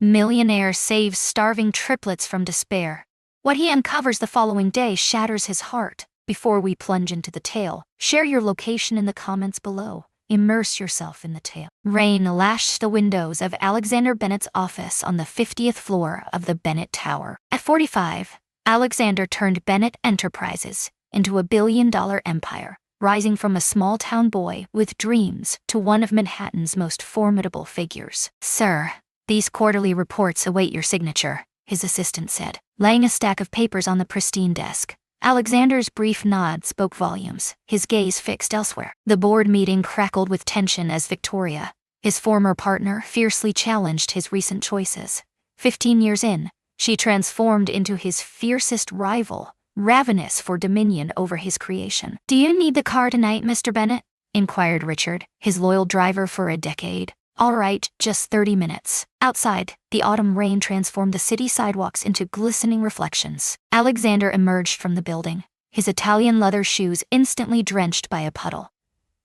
Millionaire saves starving triplets from despair. What he uncovers the following day shatters his heart. Before we plunge into the tale, share your location in the comments below. Immerse yourself in the tale. Rain lashed the windows of Alexander Bennett's office on the 50th floor of the Bennett Tower. At 45, Alexander turned Bennett Enterprises into a billion-dollar empire, rising from a small-town boy with dreams to one of Manhattan's most formidable figures. "Sir, these quarterly reports await your signature," his assistant said, laying a stack of papers on the pristine desk. Alexander's brief nod spoke volumes, his gaze fixed elsewhere. The board meeting crackled with tension as Victoria, his former partner, fiercely challenged his recent choices. 15 years in, she transformed into his fiercest rival, ravenous for dominion over his creation. "Do you need the car tonight, Mr. Bennett?" inquired Richard, his loyal driver for a decade. "All right, just 30 minutes." Outside, the autumn rain transformed the city sidewalks into glistening reflections. Alexander emerged from the building, his Italian leather shoes instantly drenched by a puddle.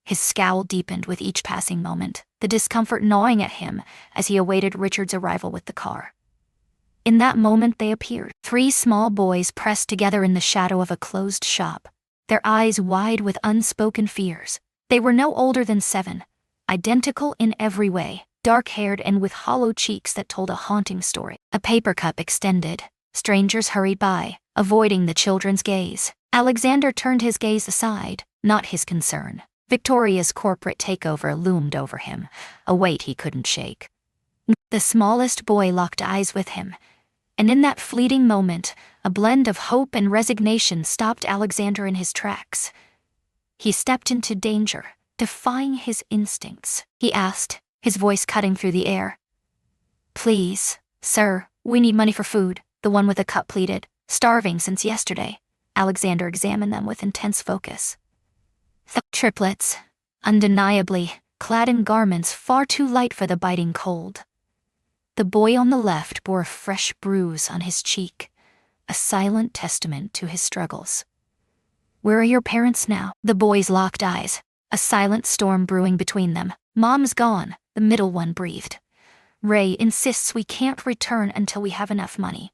His scowl deepened with each passing moment, the discomfort gnawing at him as he awaited Richard's arrival with the car. In that moment they appeared, 3 small boys pressed together in the shadow of a closed shop, their eyes wide with unspoken fears. They were no older than 7, identical in every way, dark-haired and with hollow cheeks that told a haunting story. A paper cup extended. Strangers hurried by, avoiding the children's gaze. Alexander turned his gaze aside, not his concern. Victoria's corporate takeover loomed over him, a weight he couldn't shake. The smallest boy locked eyes with him, and in that fleeting moment, a blend of hope and resignation stopped Alexander in his tracks. He stepped into danger, defying his instincts. He asked, his voice cutting through the air. "Please, sir, we need money for food," the one with the cup pleaded. "Starving since yesterday." Alexander examined them with intense focus. The triplets, undeniably, clad in garments far too light for the biting cold. The boy on the left bore a fresh bruise on his cheek, a silent testament to his struggles. "Where are your parents now?" The boys locked eyes, a silent storm brewing between them. "Mom's gone," the middle one breathed. "Ray insists we can't return until we have enough money."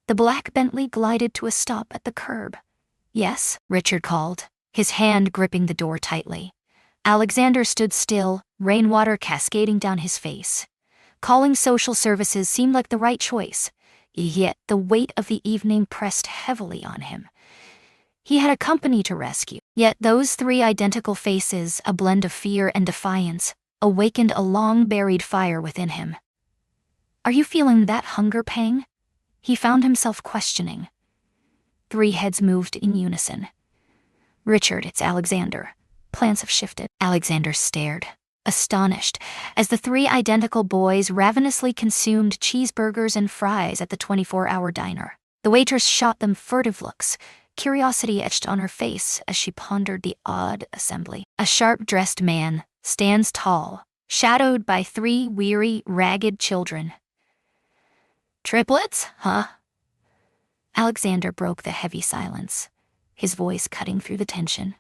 The black Bentley glided to a stop at the curb. "Yes," Richard called, his hand gripping the door tightly. Alexander stood still, rainwater cascading down his face. Calling social services seemed like the right choice, yet the weight of the evening pressed heavily on him. He had a company to rescue, yet those 3 identical faces, a blend of fear and defiance, awakened a long-buried fire within him. "Are you feeling that hunger pang?" He found himself questioning. 3 heads moved in unison. "Richard, it's Alexander. Plans have shifted." Alexander stared, astonished, as the 3 identical boys ravenously consumed cheeseburgers and fries at the 24-hour diner. The waitress shot them furtive looks, curiosity etched on her face as she pondered the odd assembly. A sharp-dressed man stands tall, shadowed by 3 weary, ragged children. "Triplets, huh?" Alexander broke the heavy silence, his voice cutting through the tension.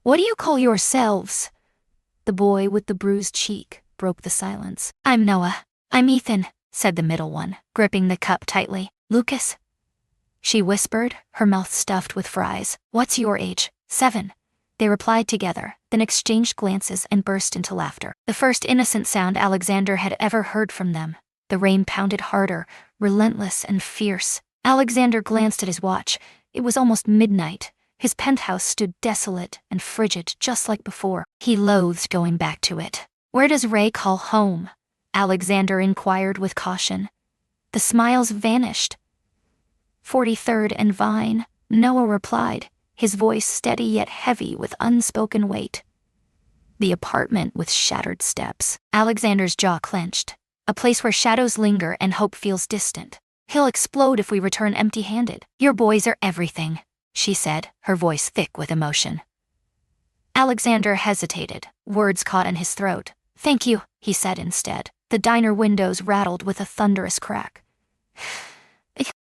"What do you call yourselves?" The boy with the bruised cheek broke the silence. "I'm Noah." "I'm Ethan," said the middle one, gripping the cup tightly. "Lucas?" she whispered, her mouth stuffed with fries. "What's your age?" "7." They replied together, then exchanged glances and burst into laughter. The first innocent sound Alexander had ever heard from them. The rain pounded harder, relentless and fierce. Alexander glanced at his watch. It was almost midnight. His penthouse stood desolate and frigid, just like before. He loathed going back to it. "Where does Ray call home?" Alexander inquired with caution. The smiles vanished. 43rd and Vine, Noah replied, his voice steady yet heavy with unspoken weight. "The apartment with shattered steps." Alexander's jaw clenched. "A place where shadows linger and hope feels distant. He'll explode if we return empty-handed." "Your boys are everything," she said, her voice thick with emotion. Alexander hesitated, words caught in his throat. "Thank you," he said instead. The diner windows rattled with a thunderous crack.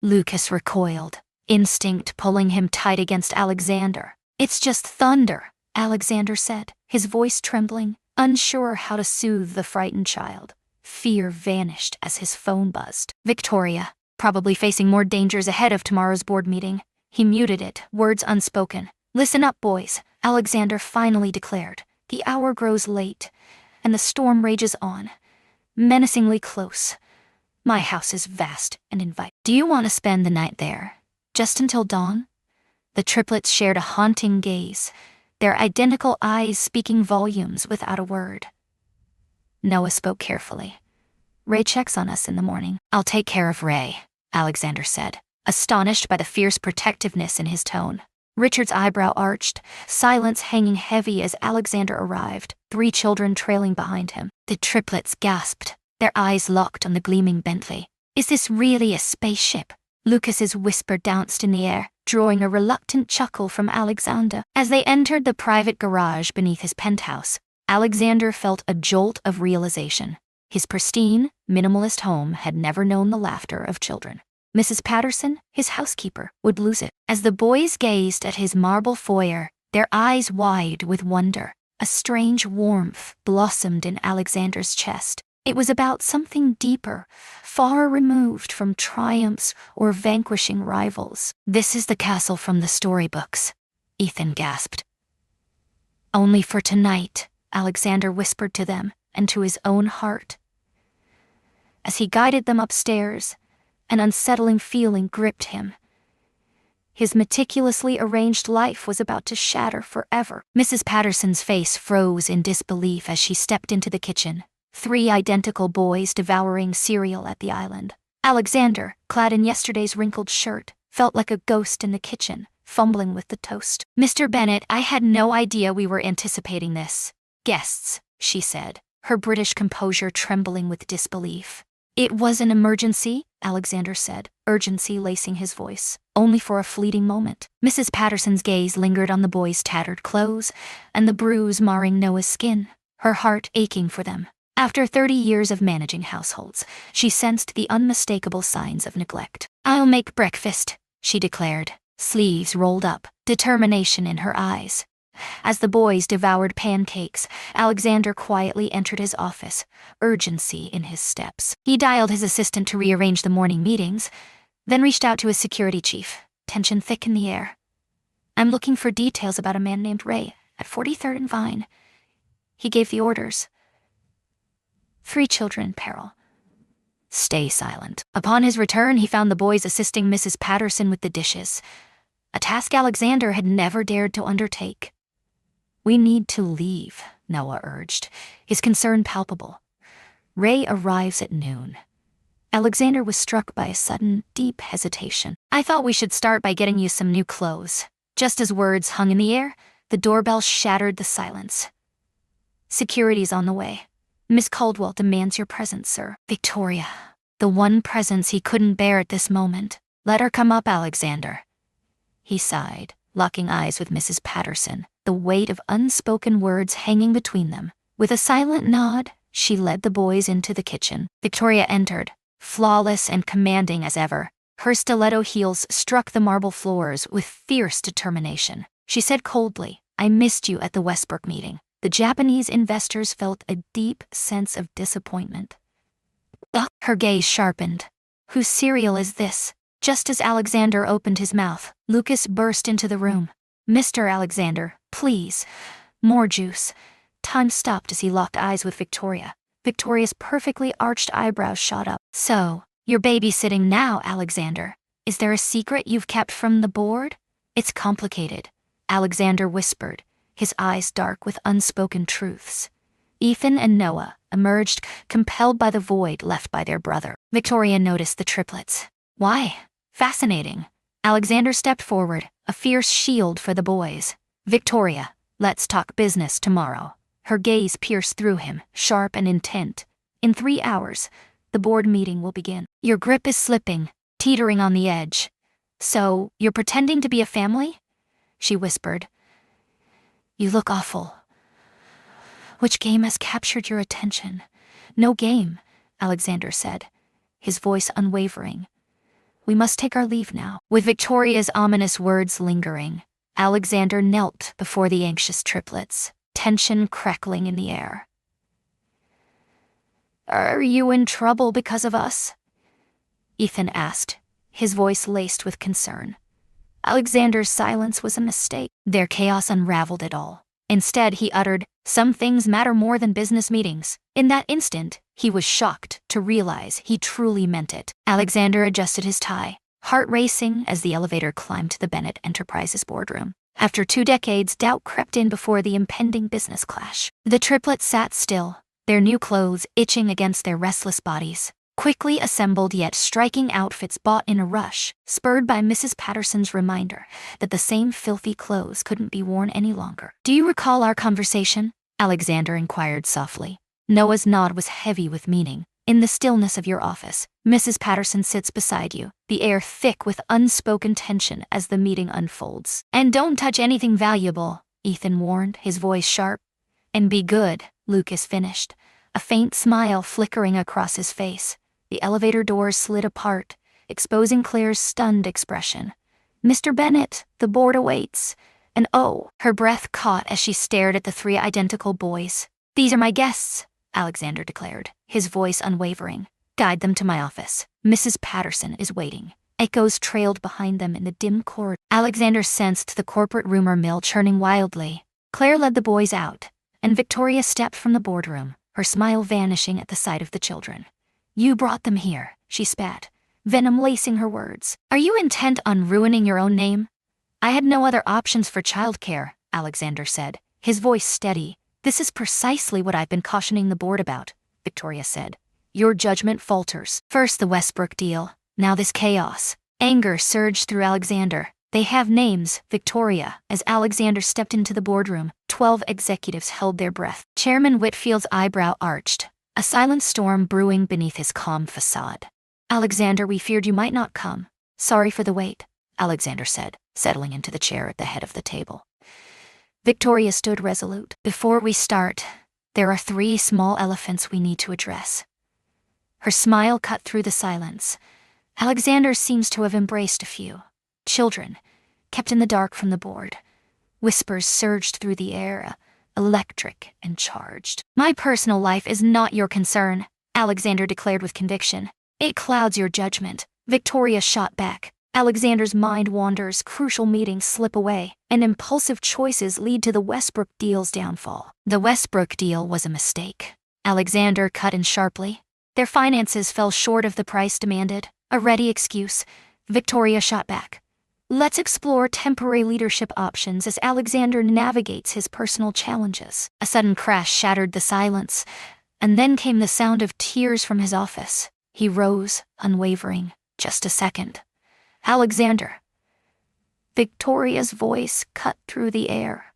Lucas recoiled, instinct pulling him tight against Alexander. "It's just thunder," Alexander said, his voice trembling, unsure how to soothe the frightened child. Fear vanished as his phone buzzed. Victoria, probably facing more dangers ahead of tomorrow's board meeting. He muted it, words unspoken. "Listen up, boys," Alexander finally declared. "The hour grows late, and the storm rages on, menacingly close. My house is vast and inviting. Do you want to spend the night there, just until dawn?" The triplets shared a haunting gaze, their identical eyes speaking volumes without a word. Noah spoke carefully. "Ray checks on us in the morning." "I'll take care of Ray," Alexander said, astonished by the fierce protectiveness in his tone. Richard's eyebrow arched, silence hanging heavy as Alexander arrived, 3 children trailing behind him. The triplets gasped, their eyes locked on the gleaming Bentley. "Is this really a spaceship?" Lucas's whisper danced in the air, drawing a reluctant chuckle from Alexander. As they entered the private garage beneath his penthouse, Alexander felt a jolt of realization. His pristine, minimalist home had never known the laughter of children. Mrs. Patterson, his housekeeper, would lose it. As the boys gazed at his marble foyer, their eyes wide with wonder, a strange warmth blossomed in Alexander's chest. It was about something deeper, far removed from triumphs or vanquishing rivals. "This is the castle from the storybooks," Ethan gasped. "Only for tonight," Alexander whispered to them and to his own heart. As he guided them upstairs, an unsettling feeling gripped him. His meticulously arranged life was about to shatter forever. Mrs. Patterson's face froze in disbelief as she stepped into the kitchen, 3 identical boys devouring cereal at the island. Alexander, clad in yesterday's wrinkled shirt, felt like a ghost in the kitchen, fumbling with the toast. "Mr. Bennett, I had no idea we were anticipating this. Guests," she said, her British composure trembling with disbelief. "It was an emergency," Alexander said, urgency lacing his voice, only for a fleeting moment. Mrs. Patterson's gaze lingered on the boys' tattered clothes and the bruise marring Noah's skin, her heart aching for them. After 30 years of managing households, she sensed the unmistakable signs of neglect. "I'll make breakfast," she declared, sleeves rolled up, determination in her eyes. As the boys devoured pancakes, Alexander quietly entered his office, urgency in his steps. He dialed his assistant to rearrange the morning meetings, then reached out to his security chief, tension thick in the air. "I'm looking for details about a man named Ray at 43rd and Vine." He gave the orders. 3 children in peril. "Stay silent." Upon his return, he found the boys assisting Mrs. Patterson with the dishes, a task Alexander had never dared to undertake. "We need to leave," Noah urged, his concern palpable. "Ray arrives at noon." Alexander was struck by a sudden, deep hesitation. "I thought we should start by getting you some new clothes." Just as words hung in the air, the doorbell shattered the silence. "Security's on the way. Miss Caldwell demands your presence, sir." Victoria, the one presence he couldn't bear at this moment. "Let her come up, Alexander." He sighed, locking eyes with Mrs. Patterson, the weight of unspoken words hanging between them. With a silent nod, she led the boys into the kitchen. Victoria entered, flawless and commanding as ever. Her stiletto heels struck the marble floors with fierce determination. She said coldly, "I missed you at the Westbrook meeting." The Japanese investors felt a deep sense of disappointment. Ugh. Her gaze sharpened. "Whose cereal is this?" Just as Alexander opened his mouth, Lucas burst into the room. "Mr. Alexander, please. More juice." Time stopped as he locked eyes with Victoria. Victoria's perfectly arched eyebrows shot up. "So, you're babysitting now, Alexander. Is there a secret you've kept from the board?" "It's complicated," Alexander whispered, his eyes dark with unspoken truths. Ethan and Noah emerged, compelled by the void left by their brother. Victoria noticed the triplets. "Why? Fascinating." Alexander stepped forward, a fierce shield for the boys. "Victoria, let's talk business tomorrow." Her gaze pierced through him, sharp and intent. "In 3 hours, the board meeting will begin." "Your grip is slipping, teetering on the edge." "So, you're pretending to be a family?" she whispered. "You look awful." "Which game has captured your attention?" "No game," Alexander said, his voice unwavering. "We must take our leave now." With Victoria's ominous words lingering, Alexander knelt before the anxious triplets, tension crackling in the air. Are you in trouble because of us? Ethan asked, his voice laced with concern. Alexander's silence was a mistake. Their chaos unraveled it all. Instead, he uttered, "Some things matter more than business meetings." In that instant, he was shocked to realize he truly meant it. Alexander adjusted his tie, heart racing as the elevator climbed to the Bennett Enterprises boardroom. After 2 decades, doubt crept in before the impending business clash. The triplets sat still, their new clothes itching against their restless bodies. Quickly assembled yet striking outfits bought in a rush, spurred by Mrs. Patterson's reminder that the same filthy clothes couldn't be worn any longer. "Do you recall our conversation?" Alexander inquired softly. Noah's nod was heavy with meaning. "In the stillness of your office, Mrs. Patterson sits beside you, the air thick with unspoken tension as the meeting unfolds. And don't touch anything valuable," Ethan warned, his voice sharp. "And be good," Lucas finished, a faint smile flickering across his face. The elevator doors slid apart, exposing Claire's stunned expression. "Mr. Bennett, the board awaits." And oh, her breath caught as she stared at the 3 identical boys. "These are my guests," Alexander declared, his voice unwavering. "Guide them to my office. Mrs. Patterson is waiting." Echoes trailed behind them in the dim corridor. Alexander sensed the corporate rumor mill churning wildly. Claire led the boys out, and Victoria stepped from the boardroom, her smile vanishing at the sight of the children. "You brought them here," she spat, venom lacing her words. "Are you intent on ruining your own name?" "I had no other options for childcare," Alexander said, his voice steady. "This is precisely what I've been cautioning the board about," Victoria said. "Your judgment falters. First the Westbrook deal, now this chaos." Anger surged through Alexander. "They have names, Victoria." As Alexander stepped into the boardroom, 12 executives held their breath. Chairman Whitfield's eyebrow arched, a silent storm brewing beneath his calm facade. "Alexander, we feared you might not come. Sorry for the wait," Alexander said, settling into the chair at the head of the table. Victoria stood resolute. "Before we start, there are 3 small elephants we need to address." Her smile cut through the silence. Alexander seems to have embraced a few. Children, kept in the dark from the board. Whispers surged through the air, electric and charged. "My personal life is not your concern," Alexander declared with conviction. "It clouds your judgment," Victoria shot back. Alexander's mind wanders, crucial meetings slip away, and impulsive choices lead to the Westbrook deal's downfall. "The Westbrook deal was a mistake," Alexander cut in sharply. "Their finances fell short of the price demanded." A ready excuse, Victoria shot back. "Let's explore temporary leadership options as Alexander navigates his personal challenges." A sudden crash shattered the silence, and then came the sound of tears from his office. He rose, unwavering. "Just a second. Alexander." Victoria's voice cut through the air.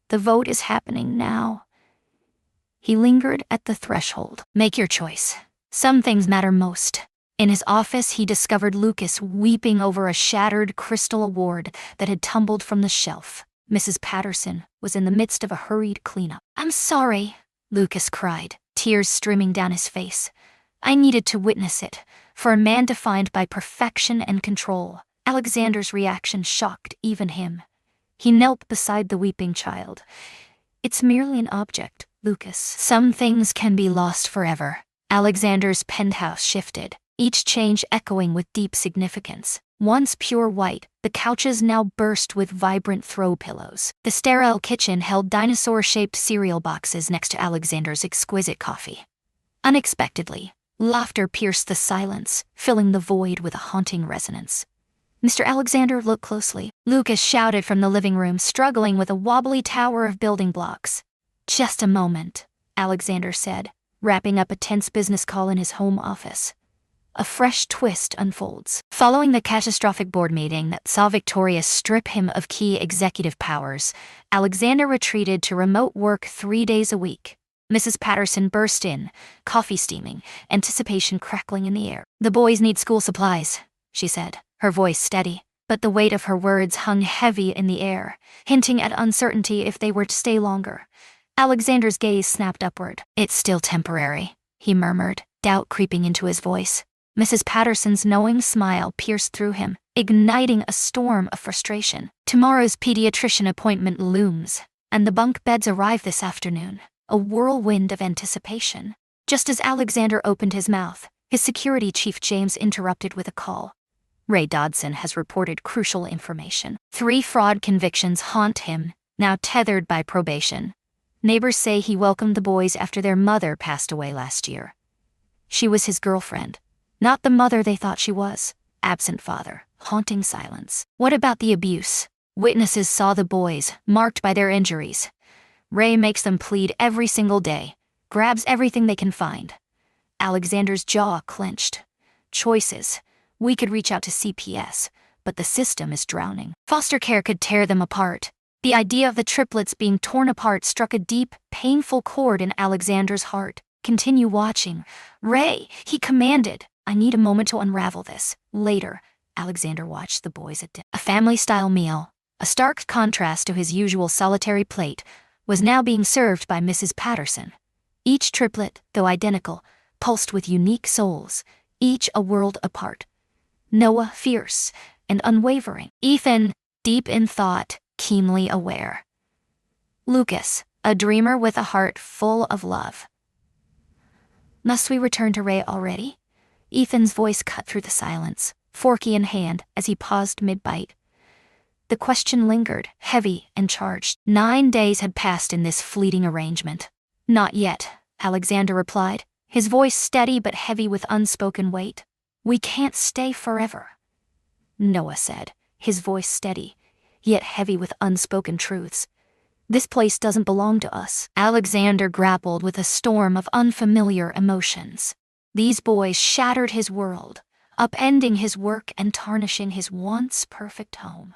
"The vote is happening now." He lingered at the threshold. "Make your choice. Some things matter most." In his office, he discovered Lucas weeping over a shattered crystal award that had tumbled from the shelf. Mrs. Patterson was in the midst of a hurried cleanup. "I'm sorry," Lucas cried, tears streaming down his face. "I needed to witness it. For a man defined by perfection and control." Alexander's reaction shocked even him. He knelt beside the weeping child. "It's merely an object, Lucas. Some things can be lost forever." Alexander's penthouse shifted, each change echoing with deep significance. Once pure white, the couches now burst with vibrant throw pillows. The sterile kitchen held dinosaur-shaped cereal boxes next to Alexander's exquisite coffee. Unexpectedly, laughter pierced the silence, filling the void with a haunting resonance. "Mr. Alexander, look closely," Lucas shouted from the living room, struggling with a wobbly tower of building blocks. "Just a moment," Alexander said, wrapping up a tense business call in his home office. A fresh twist unfolds. Following the catastrophic board meeting that saw Victoria strip him of key executive powers, Alexander retreated to remote work 3 days a week. Mrs. Patterson burst in, coffee steaming, anticipation crackling in the air. "The boys need school supplies," she said, her voice steady, but the weight of her words hung heavy in the air, hinting at uncertainty if they were to stay longer. Alexander's gaze snapped upward. "It's still temporary," he murmured, doubt creeping into his voice. Mrs. Patterson's knowing smile pierced through him, igniting a storm of frustration. "Tomorrow's pediatrician appointment looms, and the bunk beds arrive this afternoon." A whirlwind of anticipation. Just as Alexander opened his mouth, his security chief James interrupted with a call. Ray Dodson has reported crucial information. 3 fraud convictions haunt him, now tethered by probation. Neighbors say he welcomed the boys after their mother passed away last year. She was his girlfriend, not the mother they thought she was. Absent father, haunting silence. What about the abuse? Witnesses saw the boys, marked by their injuries. Ray makes them plead every single day, grabs everything they can find. Alexander's jaw clenched. Choices. We could reach out to CPS, but the system is drowning. Foster care could tear them apart. The idea of the triplets being torn apart struck a deep, painful chord in Alexander's heart. Continue watching. Ray, he commanded. I need a moment to unravel this. Later, Alexander watched the boys at dinner. A family-style meal, a stark contrast to his usual solitary plate, was now being served by Mrs. Patterson. Each triplet, though identical, pulsed with unique souls, each a world apart. Noah, fierce and unwavering. Ethan, deep in thought, keenly aware. Lucas, a dreamer with a heart full of love. Must we return to Ray already? Ethan's voice cut through the silence, forky in hand, as he paused mid-bite. The question lingered, heavy and charged. 9 days had passed in this fleeting arrangement. Not yet, Alexander replied, his voice steady but heavy with unspoken weight. We can't stay forever. Noah said, his voice steady, yet heavy with unspoken truths. This place doesn't belong to us. Alexander grappled with a storm of unfamiliar emotions. These boys shattered his world, upending his work and tarnishing his once perfect home.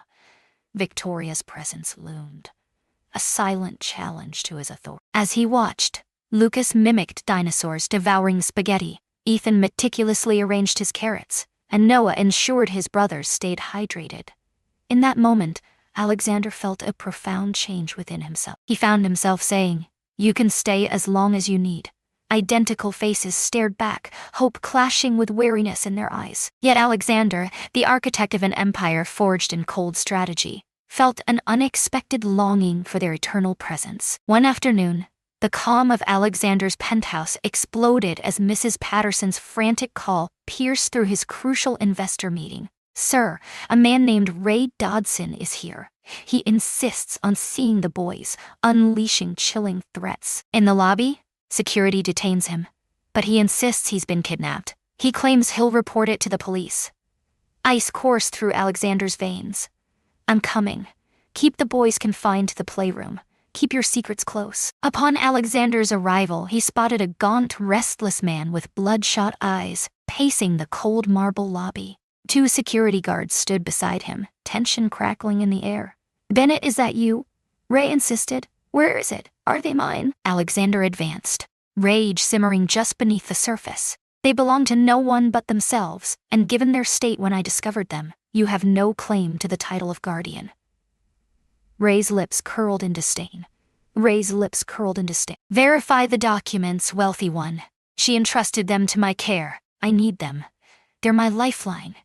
Victoria's presence loomed, a silent challenge to his authority. As he watched, Lucas mimicked dinosaurs devouring spaghetti, Ethan meticulously arranged his carrots, and Noah ensured his brothers stayed hydrated. In that moment, Alexander felt a profound change within himself. He found himself saying, "You can stay as long as you need." Identical faces stared back, hope clashing with weariness in their eyes. Yet Alexander, the architect of an empire forged in cold strategy, felt an unexpected longing for their eternal presence. One afternoon, the calm of Alexander's penthouse exploded as Mrs. Patterson's frantic call pierced through his crucial investor meeting. "Sir, a man named Ray Dodson is here. He insists on seeing the boys, unleashing chilling threats." In the lobby, security detains him, but he insists he's been kidnapped. He claims he'll report it to the police. Ice coursed through Alexander's veins. "I'm coming. Keep the boys confined to the playroom. Keep your secrets close." Upon Alexander's arrival, he spotted a gaunt, restless man with bloodshot eyes, pacing the cold marble lobby. 2 security guards stood beside him, tension crackling in the air. "Bennett, is that you?" Ray insisted. "Where is it? Are they mine?" Alexander advanced, rage simmering just beneath the surface. "They belong to no one but themselves, and given their state when I discovered them, you have no claim to the title of guardian." Ray's lips curled in disdain. "Verify the documents, wealthy one. She entrusted them to my care. I need them. They're my lifeline.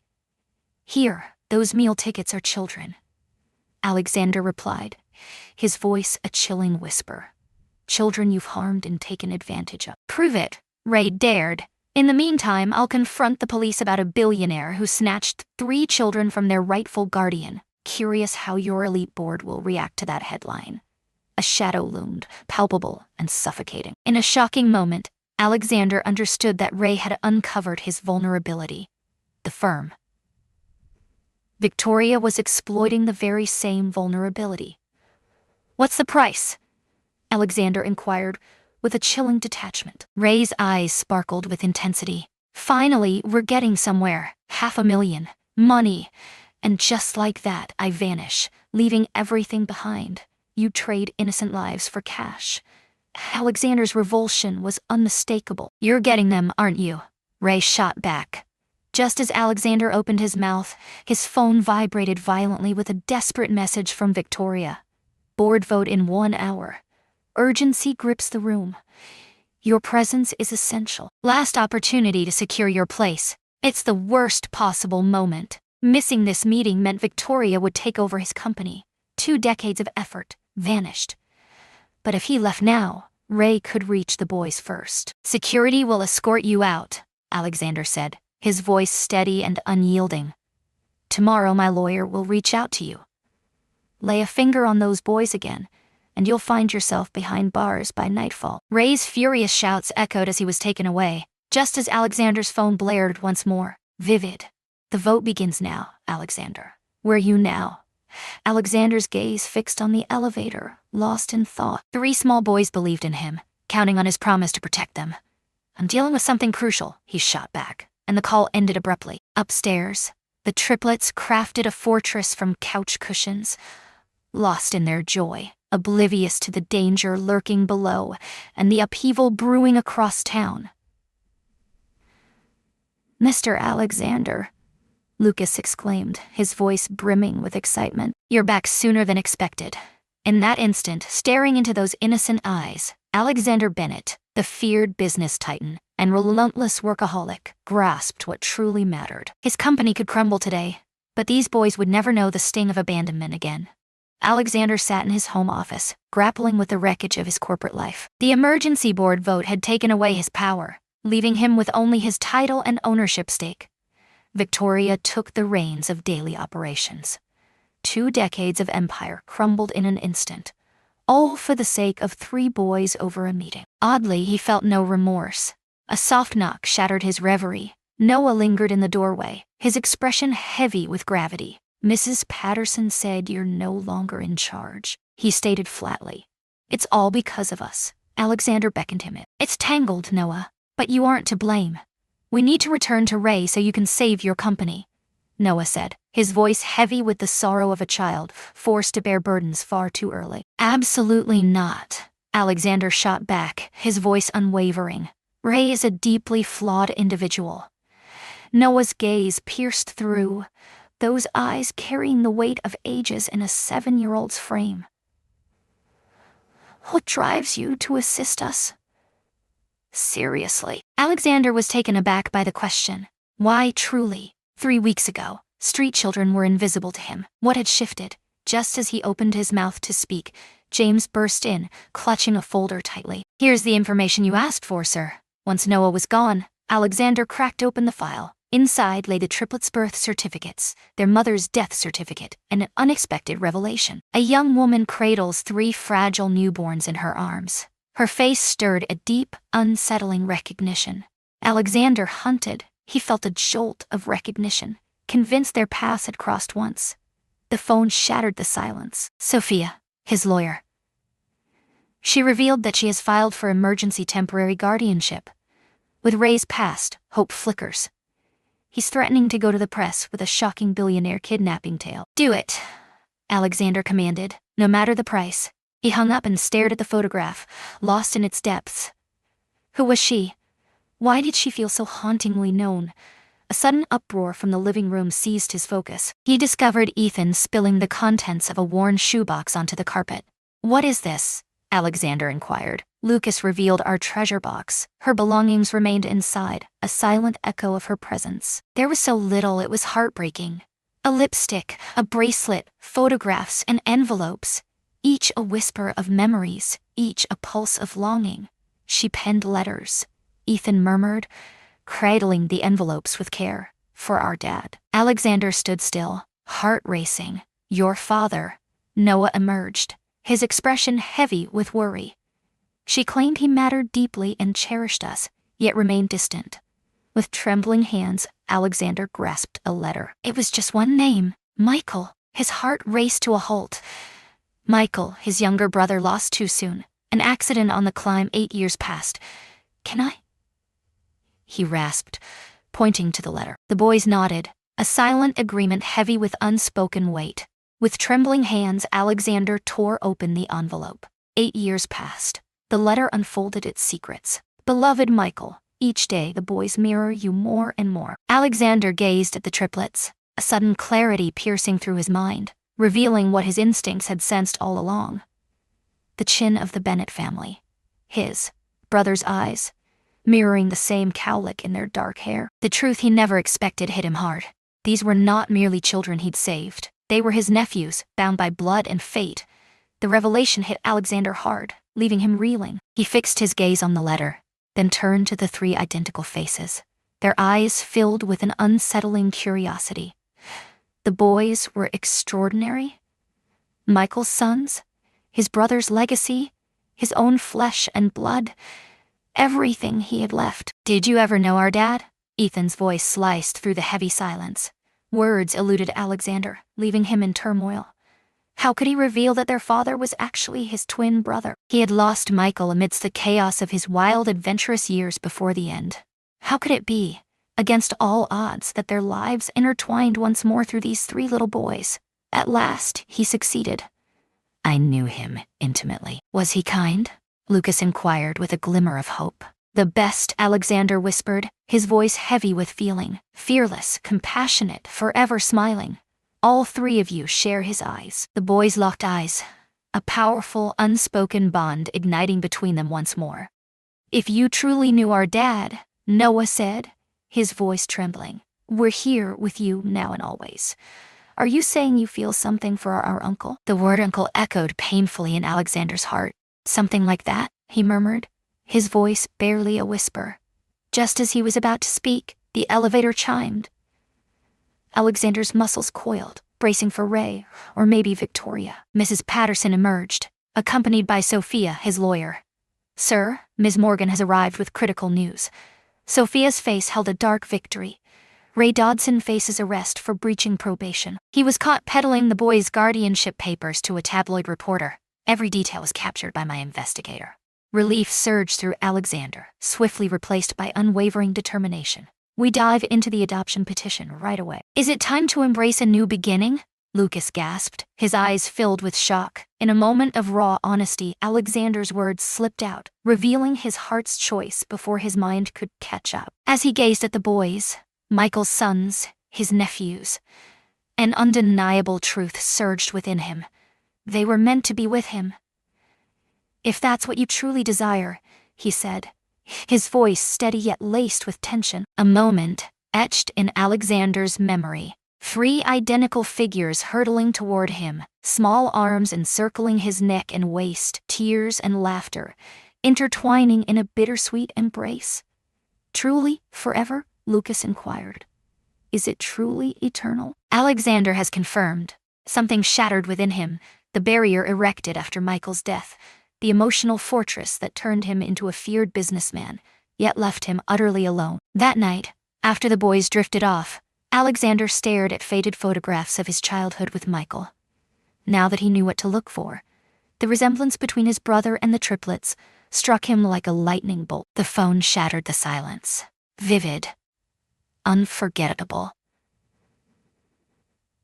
Here, those meal tickets are children." Alexander replied, his voice a chilling whisper. "Children you've harmed and taken advantage of." "Prove it," Ray dared. "In the meantime, I'll confront the police about a billionaire who snatched 3 children from their rightful guardian." Curious how your elite board will react to that headline. A shadow loomed, palpable and suffocating. In a shocking moment, Alexander understood that Ray had uncovered his vulnerability. The firm, Victoria, was exploiting the very same vulnerability. "What's the price?" Alexander inquired, with a chilling detachment. Ray's eyes sparkled with intensity. "Finally, we're getting somewhere. $500,000. Money. And just like that, I vanish, leaving everything behind. You trade innocent lives for cash." Alexander's revulsion was unmistakable. "You're getting them, aren't you?" Ray shot back. Just as Alexander opened his mouth, his phone vibrated violently with a desperate message from Victoria. "Board vote in 1 hour. Urgency grips the room. Your presence is essential. Last opportunity to secure your place. It's the worst possible moment." Missing this meeting meant Victoria would take over his company. 2 decades of effort vanished. But if he left now, Ray could reach the boys first. "Security will escort you out," Alexander said, his voice steady and unyielding. "Tomorrow my lawyer will reach out to you. Lay a finger on those boys again, and you'll find yourself behind bars by nightfall." Ray's furious shouts echoed as he was taken away, just as Alexander's phone blared once more, vivid. "The vote begins now, Alexander. Where are you now?" Alexander's gaze fixed on the elevator, lost in thought. 3 small boys believed in him, counting on his promise to protect them. "I'm dealing with something crucial," he shot back, and the call ended abruptly. Upstairs, the triplets crafted a fortress from couch cushions, lost in their joy, oblivious to the danger lurking below and the upheaval brewing across town. "Mr. Alexander," Lucas exclaimed, his voice brimming with excitement. "You're back sooner than expected." In that instant, staring into those innocent eyes, Alexander Bennett, the feared business titan and relentless workaholic, grasped what truly mattered. His company could crumble today, but these boys would never know the sting of abandonment again. Alexander sat in his home office, grappling with the wreckage of his corporate life. The emergency board vote had taken away his power, leaving him with only his title and ownership stake. Victoria took the reins of daily operations. 2 decades of empire crumbled in an instant, all for the sake of 3 boys over a meeting. Oddly, he felt no remorse. A soft knock shattered his reverie. Noah lingered in the doorway, his expression heavy with gravity. "Mrs. Patterson said you're no longer in charge," he stated flatly. "It's all because of us." Alexander beckoned him in. "It's tangled, Noah, but you aren't to blame. We need to return to Ray so you can save your company," Noah said, his voice heavy with the sorrow of a child forced to bear burdens far too early. "Absolutely not," Alexander shot back, his voice unwavering. "Ray is a deeply flawed individual." Noah's gaze pierced through, those eyes carrying the weight of ages in a 7-year-old's frame. "What drives you to assist us?" "Seriously?" Alexander was taken aback by the question. Why, truly? 3 weeks ago, street children were invisible to him. What had shifted? Just as he opened his mouth to speak, James burst in, clutching a folder tightly. "Here's the information you asked for, sir." Once Noah was gone, Alexander cracked open the file. Inside lay the triplets' birth certificates, their mother's death certificate, and an unexpected revelation. A young woman cradles 3 fragile newborns in her arms. Her face stirred a deep, unsettling recognition. Alexander hunted. He felt a jolt of recognition, convinced their paths had crossed once. The phone shattered the silence. "Sophia, his lawyer." She revealed that she has filed for emergency temporary guardianship. With Ray's past, hope flickers. He's threatening to go to the press with a shocking billionaire kidnapping tale. "Do it," Alexander commanded, no matter the price. He hung up and stared at the photograph, lost in its depths. Who was she? Why did she feel so hauntingly known? A sudden uproar from the living room seized his focus. He discovered Ethan spilling the contents of a worn shoebox onto the carpet. "What is this?" Alexander inquired. Lucas revealed our treasure box. Her belongings remained inside, a silent echo of her presence. There was so little it was heartbreaking. A lipstick, a bracelet, photographs, and envelopes. Each a whisper of memories, each a pulse of longing. She penned letters, Ethan murmured, cradling the envelopes with care. "For our dad." Alexander stood still, heart racing. "Your father." Noah emerged, his expression heavy with worry. "She claimed he mattered deeply and cherished us, yet remained distant." With trembling hands, Alexander grasped a letter. It was just one name, Michael. His heart raced to a halt. Michael, his younger brother, lost too soon. An accident on the climb 8 years past. "Can I?" he rasped, pointing to the letter. The boys nodded, a silent agreement heavy with unspoken weight. With trembling hands, Alexander tore open the envelope. 8 years passed. The letter unfolded its secrets. "Beloved Michael, each day the boys mirror you more and more." Alexander gazed at the triplets, a sudden clarity piercing through his mind, revealing what his instincts had sensed all along. The chin of the Bennett family. His brother's eyes, mirroring the same cowlick in their dark hair. The truth he never expected hit him hard. These were not merely children he'd saved. They were his nephews, bound by blood and fate. The revelation hit Alexander hard, leaving him reeling. He fixed his gaze on the letter, then turned to the three identical faces, their eyes filled with an unsettling curiosity. The boys were extraordinary. Michael's sons, his brother's legacy, his own flesh and blood, everything he had left. "Did you ever know our dad?" Ethan's voice sliced through the heavy silence. Words eluded Alexander, leaving him in turmoil. How could he reveal that their father was actually his twin brother? He had lost Michael amidst the chaos of his wild, adventurous years before the end. How could it be, against all odds, that their lives intertwined once more through these three little boys? At last, he succeeded. "I knew him intimately." "Was he kind?" Lucas inquired with a glimmer of hope. "The best," Alexander whispered, his voice heavy with feeling. "Fearless, compassionate, forever smiling. All three of you share his eyes." The boys locked eyes, a powerful, unspoken bond igniting between them once more. "If you truly knew our dad," Noah said, his voice trembling, "we're here with you now and always. Are you saying you feel something for our uncle?" The word uncle echoed painfully in Alexander's heart. "Something like that," he murmured, his voice barely a whisper. Just as he was about to speak, the elevator chimed. Alexander's muscles coiled, bracing for Ray, or maybe Victoria. Mrs. Patterson emerged, accompanied by Sophia, his lawyer. "Sir, Ms. Morgan has arrived with critical news." Sophia's face held a dark victory. "Ray Dodson faces arrest for breaching probation. He was caught peddling the boys' guardianship papers to a tabloid reporter. Every detail was captured by my investigator." Relief surged through Alexander, swiftly replaced by unwavering determination. "We dive into the adoption petition right away." "Is it time to embrace a new beginning?" Lucas gasped, his eyes filled with shock. In a moment of raw honesty, Alexander's words slipped out, revealing his heart's choice before his mind could catch up. As he gazed at the boys, Michael's sons, his nephews, an undeniable truth surged within him. They were meant to be with him. "If that's what you truly desire," he said, his voice steady yet laced with tension. A moment, etched in Alexander's memory. Three identical figures hurtling toward him, small arms encircling his neck and waist, tears and laughter, intertwining in a bittersweet embrace. "Truly, forever?" Lucas inquired. "Is it truly eternal?" Alexander has confirmed. Something shattered within him, the barrier erected after Michael's death, the emotional fortress that turned him into a feared businessman, yet left him utterly alone. That night, after the boys drifted off, Alexander stared at faded photographs of his childhood with Michael. Now that he knew what to look for, the resemblance between his brother and the triplets struck him like a lightning bolt. The phone shattered the silence. Vivid. Unforgettable.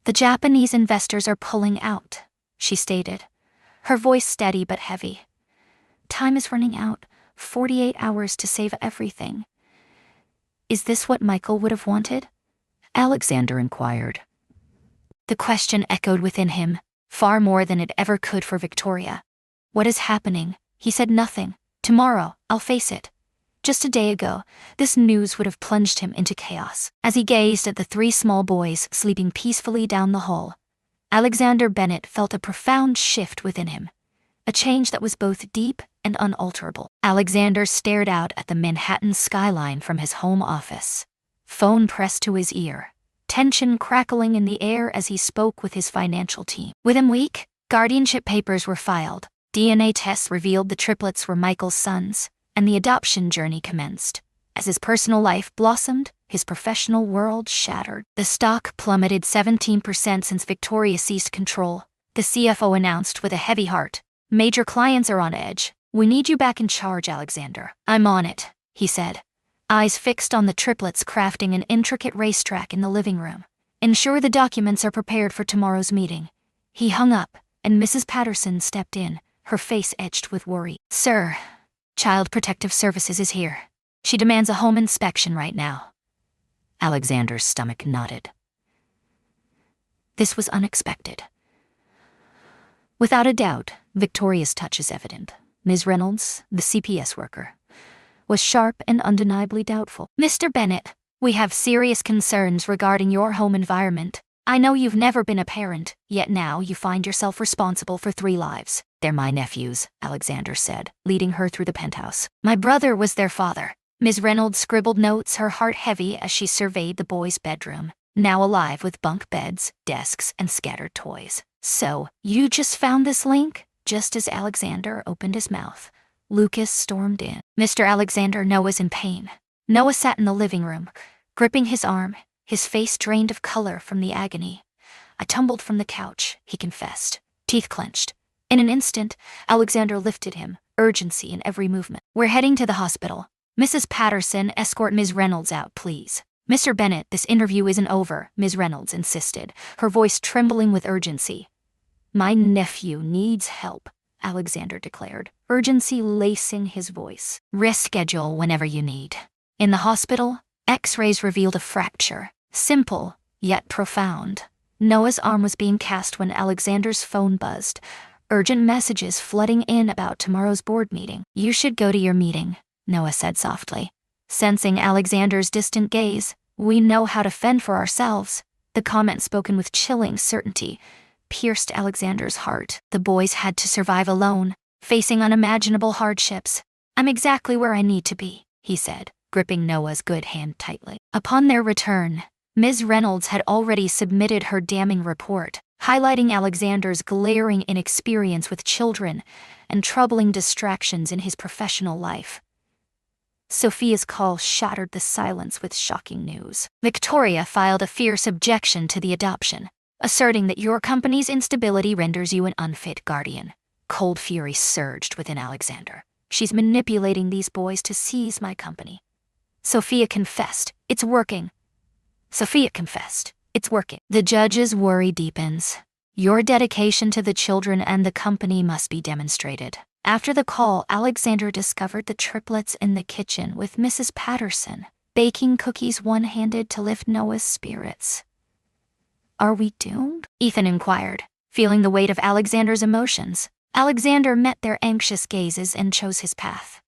"The Japanese investors are pulling out," she stated, her voice steady but heavy. "Time is running out, 48 hours to save everything." "Is this what Michael would have wanted?" Alexander inquired. The question echoed within him, far more than it ever could for Victoria. "What is happening?" He said nothing. "Tomorrow, I'll face it." Just a day ago, this news would have plunged him into chaos. As he gazed at the three small boys sleeping peacefully down the hall, Alexander Bennett felt a profound shift within him, a change that was both deep and unalterable. Alexander stared out at the Manhattan skyline from his home office, phone pressed to his ear, tension crackling in the air as he spoke with his financial team. Within a week, guardianship papers were filed, DNA tests revealed the triplets were Michael's sons, and the adoption journey commenced. As his personal life blossomed, his professional world shattered. The stock plummeted 17% since Victoria ceased control. The CFO announced with a heavy heart, "Major clients are on edge. We need you back in charge, Alexander." "I'm on it," he said, eyes fixed on the triplets crafting an intricate racetrack in the living room. "Ensure the documents are prepared for tomorrow's meeting." He hung up, and Mrs. Patterson stepped in, her face etched with worry. "Sir, Child Protective Services is here. She demands a home inspection right now." Alexander's stomach knotted. This was unexpected. Without a doubt, Victoria's touch is evident. Ms. Reynolds, the CPS worker, was sharp and undeniably doubtful. "Mr. Bennett, we have serious concerns regarding your home environment." I know you've never been a parent, yet now you find yourself responsible for 3 lives. They're my nephews, Alexander said, leading her through the penthouse. My brother was their father. Ms. Reynolds scribbled notes, her heart heavy as she surveyed the boys' bedroom, now alive with bunk beds, desks, and scattered toys. So, you just found this link? Just as Alexander opened his mouth, Lucas stormed in. Mr. Alexander, Noah's in pain. Noah sat in the living room, gripping his arm, his face drained of color from the agony. I tumbled from the couch, he confessed, teeth clenched. In an instant, Alexander lifted him, urgency in every movement. We're heading to the hospital. Mrs. Patterson, escort Ms. Reynolds out, please. Mr. Bennett, this interview isn't over, Ms. Reynolds insisted, her voice trembling with urgency. My nephew needs help, Alexander declared, urgency lacing his voice. Reschedule whenever you need. In the hospital, X-rays revealed a fracture, simple, yet profound. Noah's arm was being cast when Alexander's phone buzzed, urgent messages flooding in about tomorrow's board meeting. You should go to your meeting, Noah said softly. Sensing Alexander's distant gaze, we know how to fend for ourselves. The comment, spoken with chilling certainty, pierced Alexander's heart. The boys had to survive alone, facing unimaginable hardships. I'm exactly where I need to be, he said, gripping Noah's good hand tightly. Upon their return, Ms. Reynolds had already submitted her damning report, highlighting Alexander's glaring inexperience with children and troubling distractions in his professional life. Sophia's call shattered the silence with shocking news. Victoria filed a fierce objection to the adoption, asserting that your company's instability renders you an unfit guardian. Cold fury surged within Alexander. She's manipulating these boys to seize my company. Sophia confessed, it's working. Sophia confessed, it's working. The judge's worry deepens. Your dedication to the children and the company must be demonstrated. After the call, Alexander discovered the triplets in the kitchen with Mrs. Patterson, baking cookies one-handed to lift Noah's spirits. Are we doomed? Ethan inquired, feeling the weight of Alexander's emotions. Alexander met their anxious gazes and chose his path.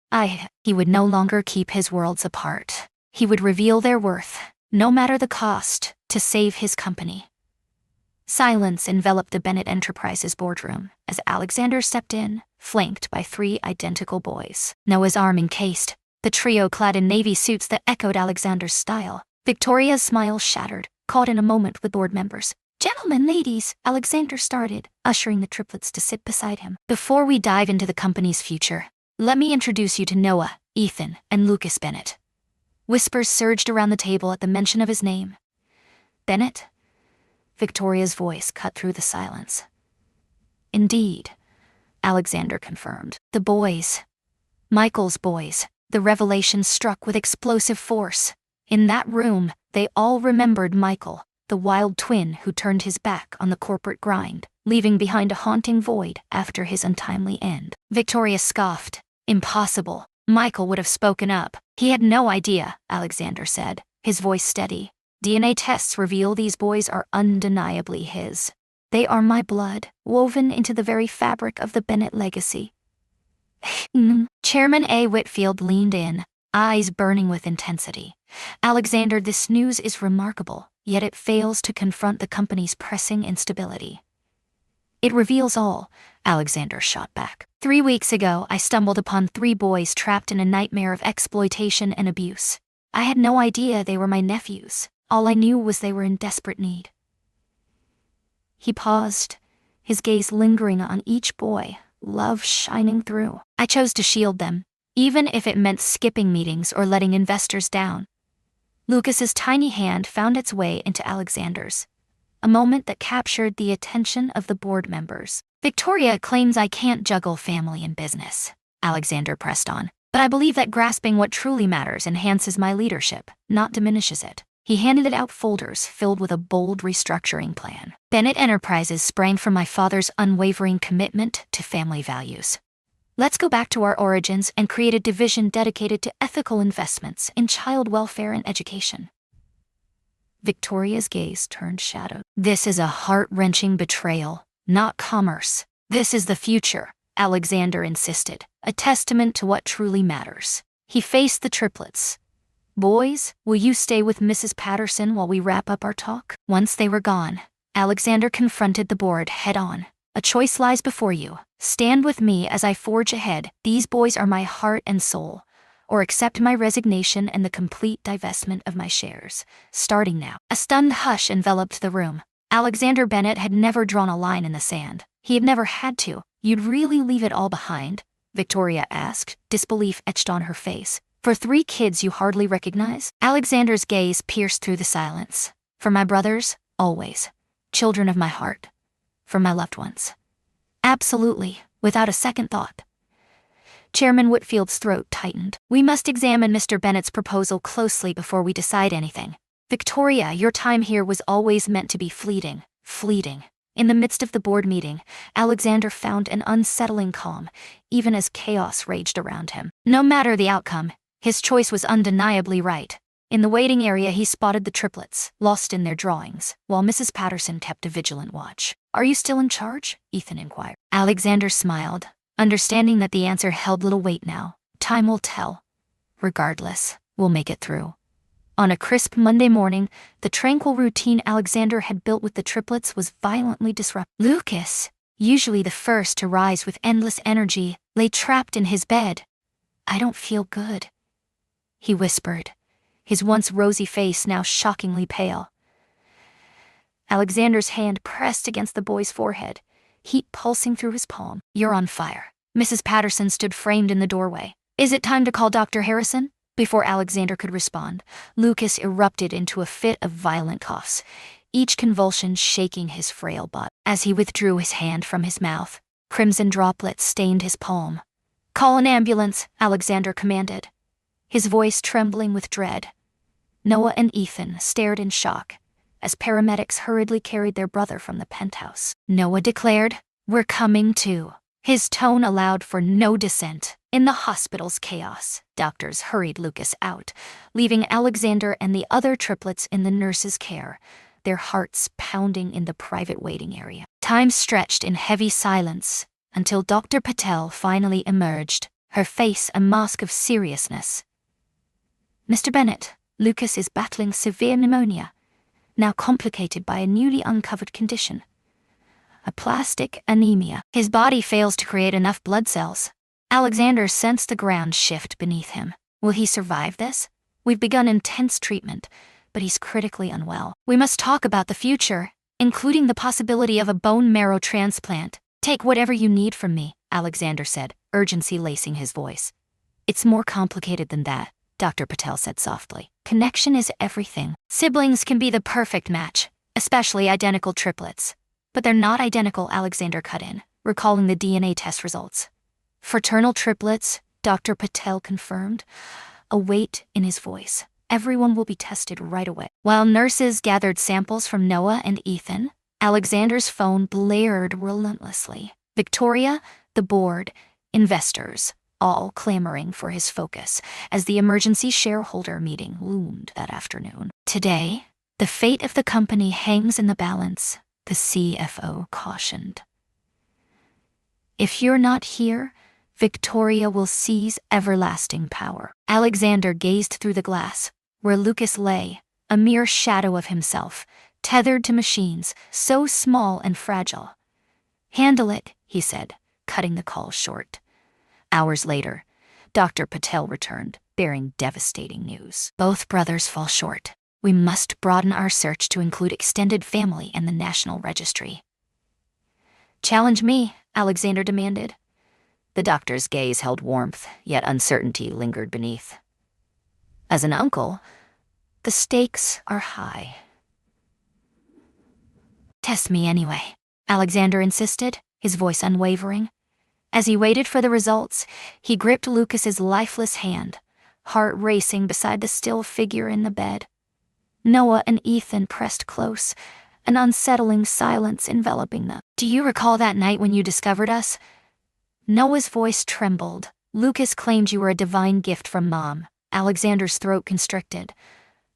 He would no longer keep his worlds apart. He would reveal their worth, no matter the cost, to save his company. Silence enveloped the Bennett Enterprises boardroom as Alexander stepped in, flanked by 3 identical boys. Noah's arm encased, the trio clad in navy suits that echoed Alexander's style. Victoria's smile shattered, caught in a moment with board members. Gentlemen, ladies, Alexander started, ushering the triplets to sit beside him. Before we dive into the company's future, let me introduce you to Noah, Ethan, and Lucas Bennett. Whispers surged around the table at the mention of his name. Bennett? Victoria's voice cut through the silence. Indeed, Alexander confirmed. The boys. Michael's boys. The revelation struck with explosive force. In that room, they all remembered Michael, the wild twin who turned his back on the corporate grind, leaving behind a haunting void after his untimely end. Victoria scoffed. Impossible. Michael would have spoken up. He had no idea, Alexander said, his voice steady. DNA tests reveal these boys are undeniably his. They are my blood, woven into the very fabric of the Bennett legacy. Chairman A. Whitfield leaned in, eyes burning with intensity. Alexander, this news is remarkable, yet it fails to confront the company's pressing instability. It reveals all, Alexander shot back. 3 weeks ago, I stumbled upon 3 boys trapped in a nightmare of exploitation and abuse. I had no idea they were my nephews. All I knew was they were in desperate need. He paused, his gaze lingering on each boy, love shining through. I chose to shield them, even if it meant skipping meetings or letting investors down. Lucas's tiny hand found its way into Alexander's, a moment that captured the attention of the board members. Victoria claims I can't juggle family and business, Alexander pressed on, but I believe that grasping what truly matters enhances my leadership, not diminishes it. He handed out folders filled with a bold restructuring plan. Bennett Enterprises sprang from my father's unwavering commitment to family values. Let's go back to our origins and create a division dedicated to ethical investments in child welfare and education. Victoria's gaze turned shadow. This is a heart-wrenching betrayal, not commerce. This is the future, Alexander insisted, a testament to what truly matters. He faced the triplets. Boys, will you stay with Mrs. Patterson while we wrap up our talk? Once they were gone, Alexander confronted the board head-on. A choice lies before you. Stand with me as I forge ahead. These boys are my heart and soul. Or accept my resignation and the complete divestment of my shares. Starting now. A stunned hush enveloped the room. Alexander Bennett had never drawn a line in the sand. He had never had to. You'd really leave it all behind? Victoria asked, disbelief etched on her face. For 3 kids you hardly recognize? Alexander's gaze pierced through the silence. For my brothers, always. Children of my heart. For my loved ones. Absolutely, without a second thought. Chairman Whitfield's throat tightened. We must examine Mr. Bennett's proposal closely before we decide anything. Victoria, your time here was always meant to be fleeting. Fleeting. In the midst of the board meeting, Alexander found an unsettling calm, even as chaos raged around him. No matter the outcome, his choice was undeniably right. In the waiting area he spotted the triplets, lost in their drawings, while Mrs. Patterson kept a vigilant watch. Are you still in charge? Ethan inquired. Alexander smiled, understanding that the answer held little weight now. Time will tell. Regardless, we'll make it through. On a crisp Monday morning, the tranquil routine Alexander had built with the triplets was violently disrupted. Lucas, usually the first to rise with endless energy, lay trapped in his bed. I don't feel good, he whispered, his once rosy face now shockingly pale. Alexander's hand pressed against the boy's forehead, heat pulsing through his palm. You're on fire. Mrs. Patterson stood framed in the doorway. Is it time to call Dr. Harrison? Before Alexander could respond, Lucas erupted into a fit of violent coughs, each convulsion shaking his frail body. As he withdrew his hand from his mouth, crimson droplets stained his palm. Call an ambulance, Alexander commanded, his voice trembling with dread. Noah and Ethan stared in shock as paramedics hurriedly carried their brother from the penthouse. Noah declared, "We're coming too." His tone allowed for no dissent. In the hospital's chaos, doctors hurried Lucas out, leaving Alexander and the other triplets in the nurse's care, their hearts pounding in the private waiting area. Time stretched in heavy silence until Dr. Patel finally emerged, her face a mask of seriousness. Mr. Bennett, Lucas is battling severe pneumonia, now complicated by a newly uncovered condition. Aplastic anemia. His body fails to create enough blood cells. Alexander sensed the ground shift beneath him. Will he survive this? We've begun intense treatment, but he's critically unwell. We must talk about the future, including the possibility of a bone marrow transplant. Take whatever you need from me, Alexander said, urgency lacing his voice. It's more complicated than that, Dr. Patel said softly. Connection is everything. Siblings can be the perfect match, especially identical triplets. But they're not identical, Alexander cut in, recalling the DNA test results. Fraternal triplets, Dr. Patel confirmed, a weight in his voice. Everyone will be tested right away. While nurses gathered samples from Noah and Ethan, Alexander's phone blared relentlessly. Victoria, the board, investors, all clamoring for his focus as the emergency shareholder meeting loomed that afternoon. Today, the fate of the company hangs in the balance, the CFO cautioned. If you're not here, Victoria will seize everlasting power. Alexander gazed through the glass, where Lucas lay, a mere shadow of himself, tethered to machines, so small and fragile. Handle it, he said, cutting the call short. Hours later, Dr. Patel returned, bearing devastating news. Both brothers fall short. We must broaden our search to include extended family and the National Registry. Challenge me, Alexander demanded. The doctor's gaze held warmth, yet uncertainty lingered beneath. As an uncle, the stakes are high. Test me anyway, Alexander insisted, his voice unwavering. As he waited for the results, he gripped Lucas's lifeless hand, heart racing beside the still figure in the bed. Noah and Ethan pressed close, an unsettling silence enveloping them. Do you recall that night when you discovered us? Noah's voice trembled. Lucas claimed you were a divine gift from Mom. Alexander's throat constricted.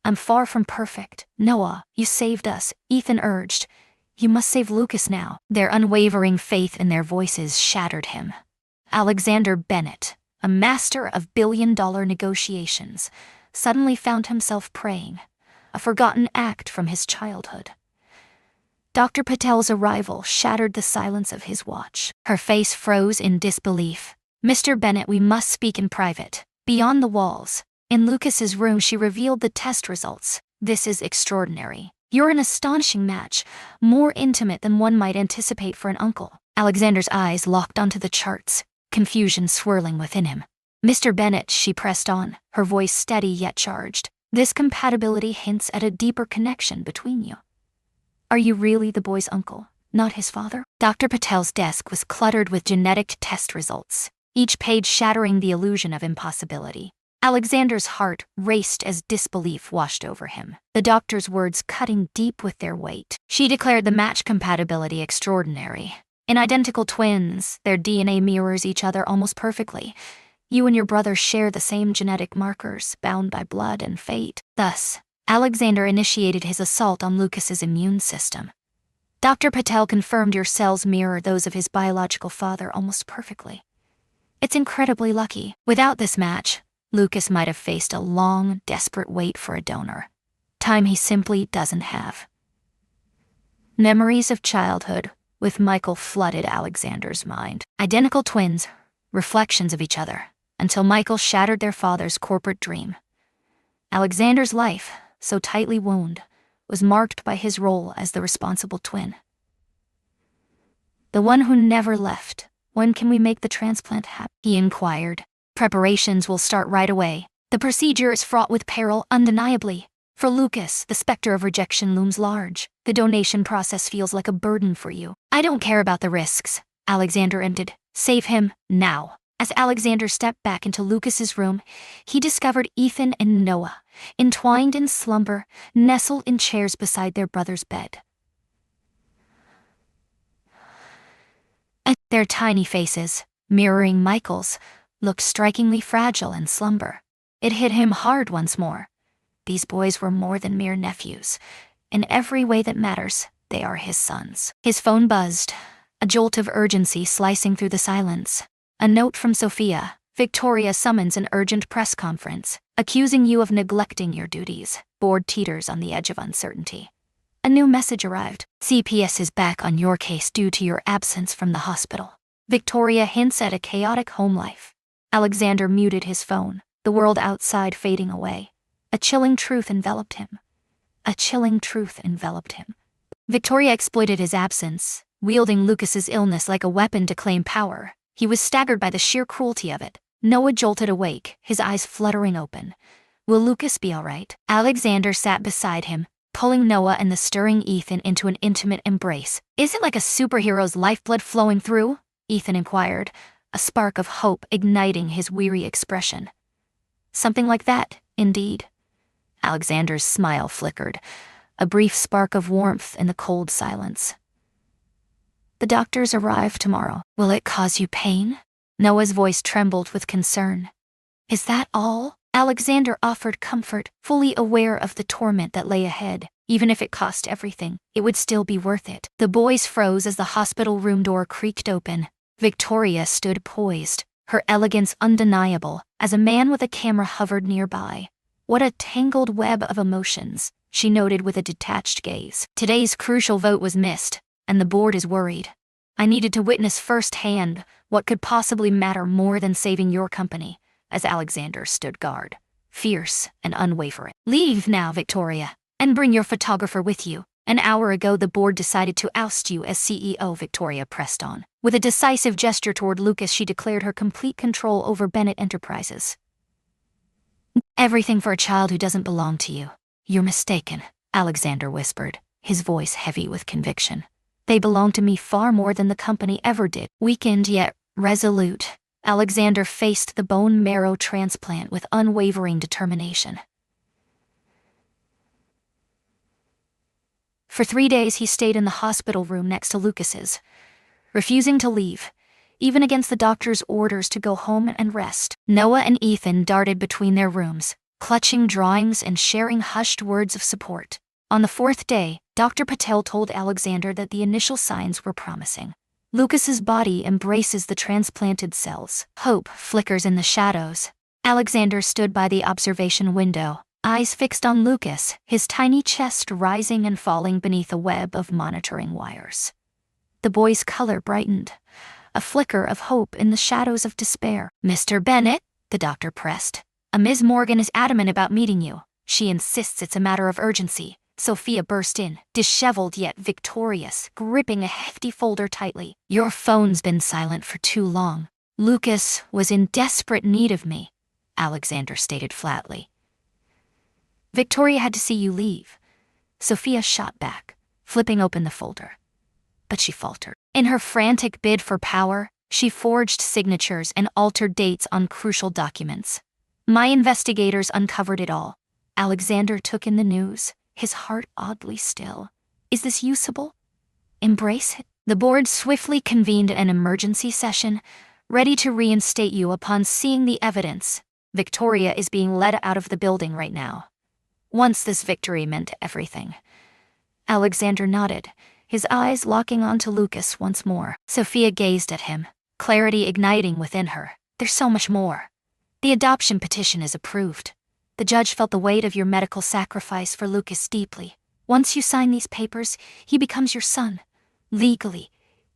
I'm far from perfect. Noah, you saved us, Ethan urged. You must save Lucas now. Their unwavering faith in their voices shattered him. Alexander Bennett, a master of billion-dollar negotiations, suddenly found himself praying, a forgotten act from his childhood. Dr. Patel's arrival shattered the silence of his watch. Her face froze in disbelief. "Mr. Bennett, we must speak in private." Beyond the walls, in Lucas's room, she revealed the test results. "This is extraordinary. You're an astonishing match, more intimate than one might anticipate for an uncle." Alexander's eyes locked onto the charts, confusion swirling within him. "Mr. Bennett," she pressed on, her voice steady yet charged, "this compatibility hints at a deeper connection between you. Are you really the boy's uncle, not his father?" Dr. Patel's desk was cluttered with genetic test results, each page shattering the illusion of impossibility. Alexander's heart raced as disbelief washed over him, the doctor's words cutting deep with their weight. She declared the match compatibility extraordinary. "In identical twins, their DNA mirrors each other almost perfectly. You and your brother share the same genetic markers, bound by blood and fate." Thus, Alexander initiated his assault on Lucas's immune system. "Dr. Patel confirmed your cells mirror those of his biological father almost perfectly. It's incredibly lucky. Without this match, Lucas might have faced a long, desperate wait for a donor. Time he simply doesn't have." Memories of childhood with Michael flooded Alexander's mind. Identical twins, reflections of each other, until Michael shattered their father's corporate dream. Alexander's life, so tightly wound, was marked by his role as the responsible twin. "The one who never left. When can we make the transplant happen?" he inquired. "Preparations will start right away. The procedure is fraught with peril, undeniably. For Lucas, the specter of rejection looms large. The donation process feels like a burden for you." "I don't care about the risks," Alexander ended. "Save him, now." As Alexander stepped back into Lucas's room, he discovered Ethan and Noah, entwined in slumber, nestled in chairs beside their brother's bed. Their tiny faces, mirroring Michael's, looked strikingly fragile in slumber. It hit him hard once more. These boys were more than mere nephews. In every way that matters, they are his sons. His phone buzzed, a jolt of urgency slicing through the silence. A note from Sophia. "Victoria summons an urgent press conference, accusing you of neglecting your duties." Board teeters on the edge of uncertainty. A new message arrived. "CPS is back on your case due to your absence from the hospital. Victoria hints at a chaotic home life." Alexander muted his phone, the world outside fading away. A chilling truth enveloped him. Victoria exploited his absence, wielding Lucas's illness like a weapon to claim power. He was staggered by the sheer cruelty of it. Noah jolted awake, his eyes fluttering open. "Will Lucas be all right?" Alexander sat beside him, pulling Noah and the stirring Ethan into an intimate embrace. "Is it like a superhero's lifeblood flowing through?" Ethan inquired, a spark of hope igniting his weary expression. "Something like that, indeed." Alexander's smile flickered, a brief spark of warmth in the cold silence. "The doctors arrive tomorrow." "Will it cause you pain?" Noah's voice trembled with concern. "Is that all?" Alexander offered comfort, fully aware of the torment that lay ahead. Even if it cost everything, it would still be worth it. The boys froze as the hospital room door creaked open. Victoria stood poised, her elegance undeniable, as a man with a camera hovered nearby. "What a tangled web of emotions," she noted with a detached gaze. "Today's crucial vote was missed, and the board is worried. I needed to witness firsthand what could possibly matter more than saving your company," as Alexander stood guard, fierce and unwavering. "Leave now, Victoria, and bring your photographer with you. An hour ago the board decided to oust you as CEO." Victoria pressed on. With a decisive gesture toward Lucas, she declared her complete control over Bennett Enterprises. "Everything for a child who doesn't belong to you." "You're mistaken," Alexander whispered, his voice heavy with conviction. "They belong to me far more than the company ever did." Weakened yet resolute, Alexander faced the bone marrow transplant with unwavering determination. For 3 days he stayed in the hospital room next to Lucas's, refusing to leave, even against the doctor's orders to go home and rest. Noah and Ethan darted between their rooms, clutching drawings and sharing hushed words of support. On the 4th day, Dr. Patel told Alexander that the initial signs were promising. Lucas's body embraces the transplanted cells. Hope flickers in the shadows. Alexander stood by the observation window, eyes fixed on Lucas, his tiny chest rising and falling beneath a web of monitoring wires. The boy's color brightened, a flicker of hope in the shadows of despair. "Mr. Bennett," the doctor pressed, "Ms. Morgan is adamant about meeting you. She insists it's a matter of urgency." Sophia burst in, disheveled yet victorious, gripping a hefty folder tightly. "Your phone's been silent for too long. Lucas was in desperate need of me," Alexander stated flatly. "Victoria had to see you leave," Sophia shot back, flipping open the folder. But she faltered. In her frantic bid for power, she forged signatures and altered dates on crucial documents. "My investigators uncovered it all." Alexander took in the news, his heart oddly still. "Is this usable? Embrace it?" The board swiftly convened an emergency session, ready to reinstate you upon seeing the evidence. "Victoria is being led out of the building right now." Once this victory meant everything. Alexander nodded, his eyes locking onto Lucas once more. Sophia gazed at him, clarity igniting within her. "There's so much more. The adoption petition is approved. The judge felt the weight of your medical sacrifice for Lucas deeply. Once you sign these papers, he becomes your son. Legally,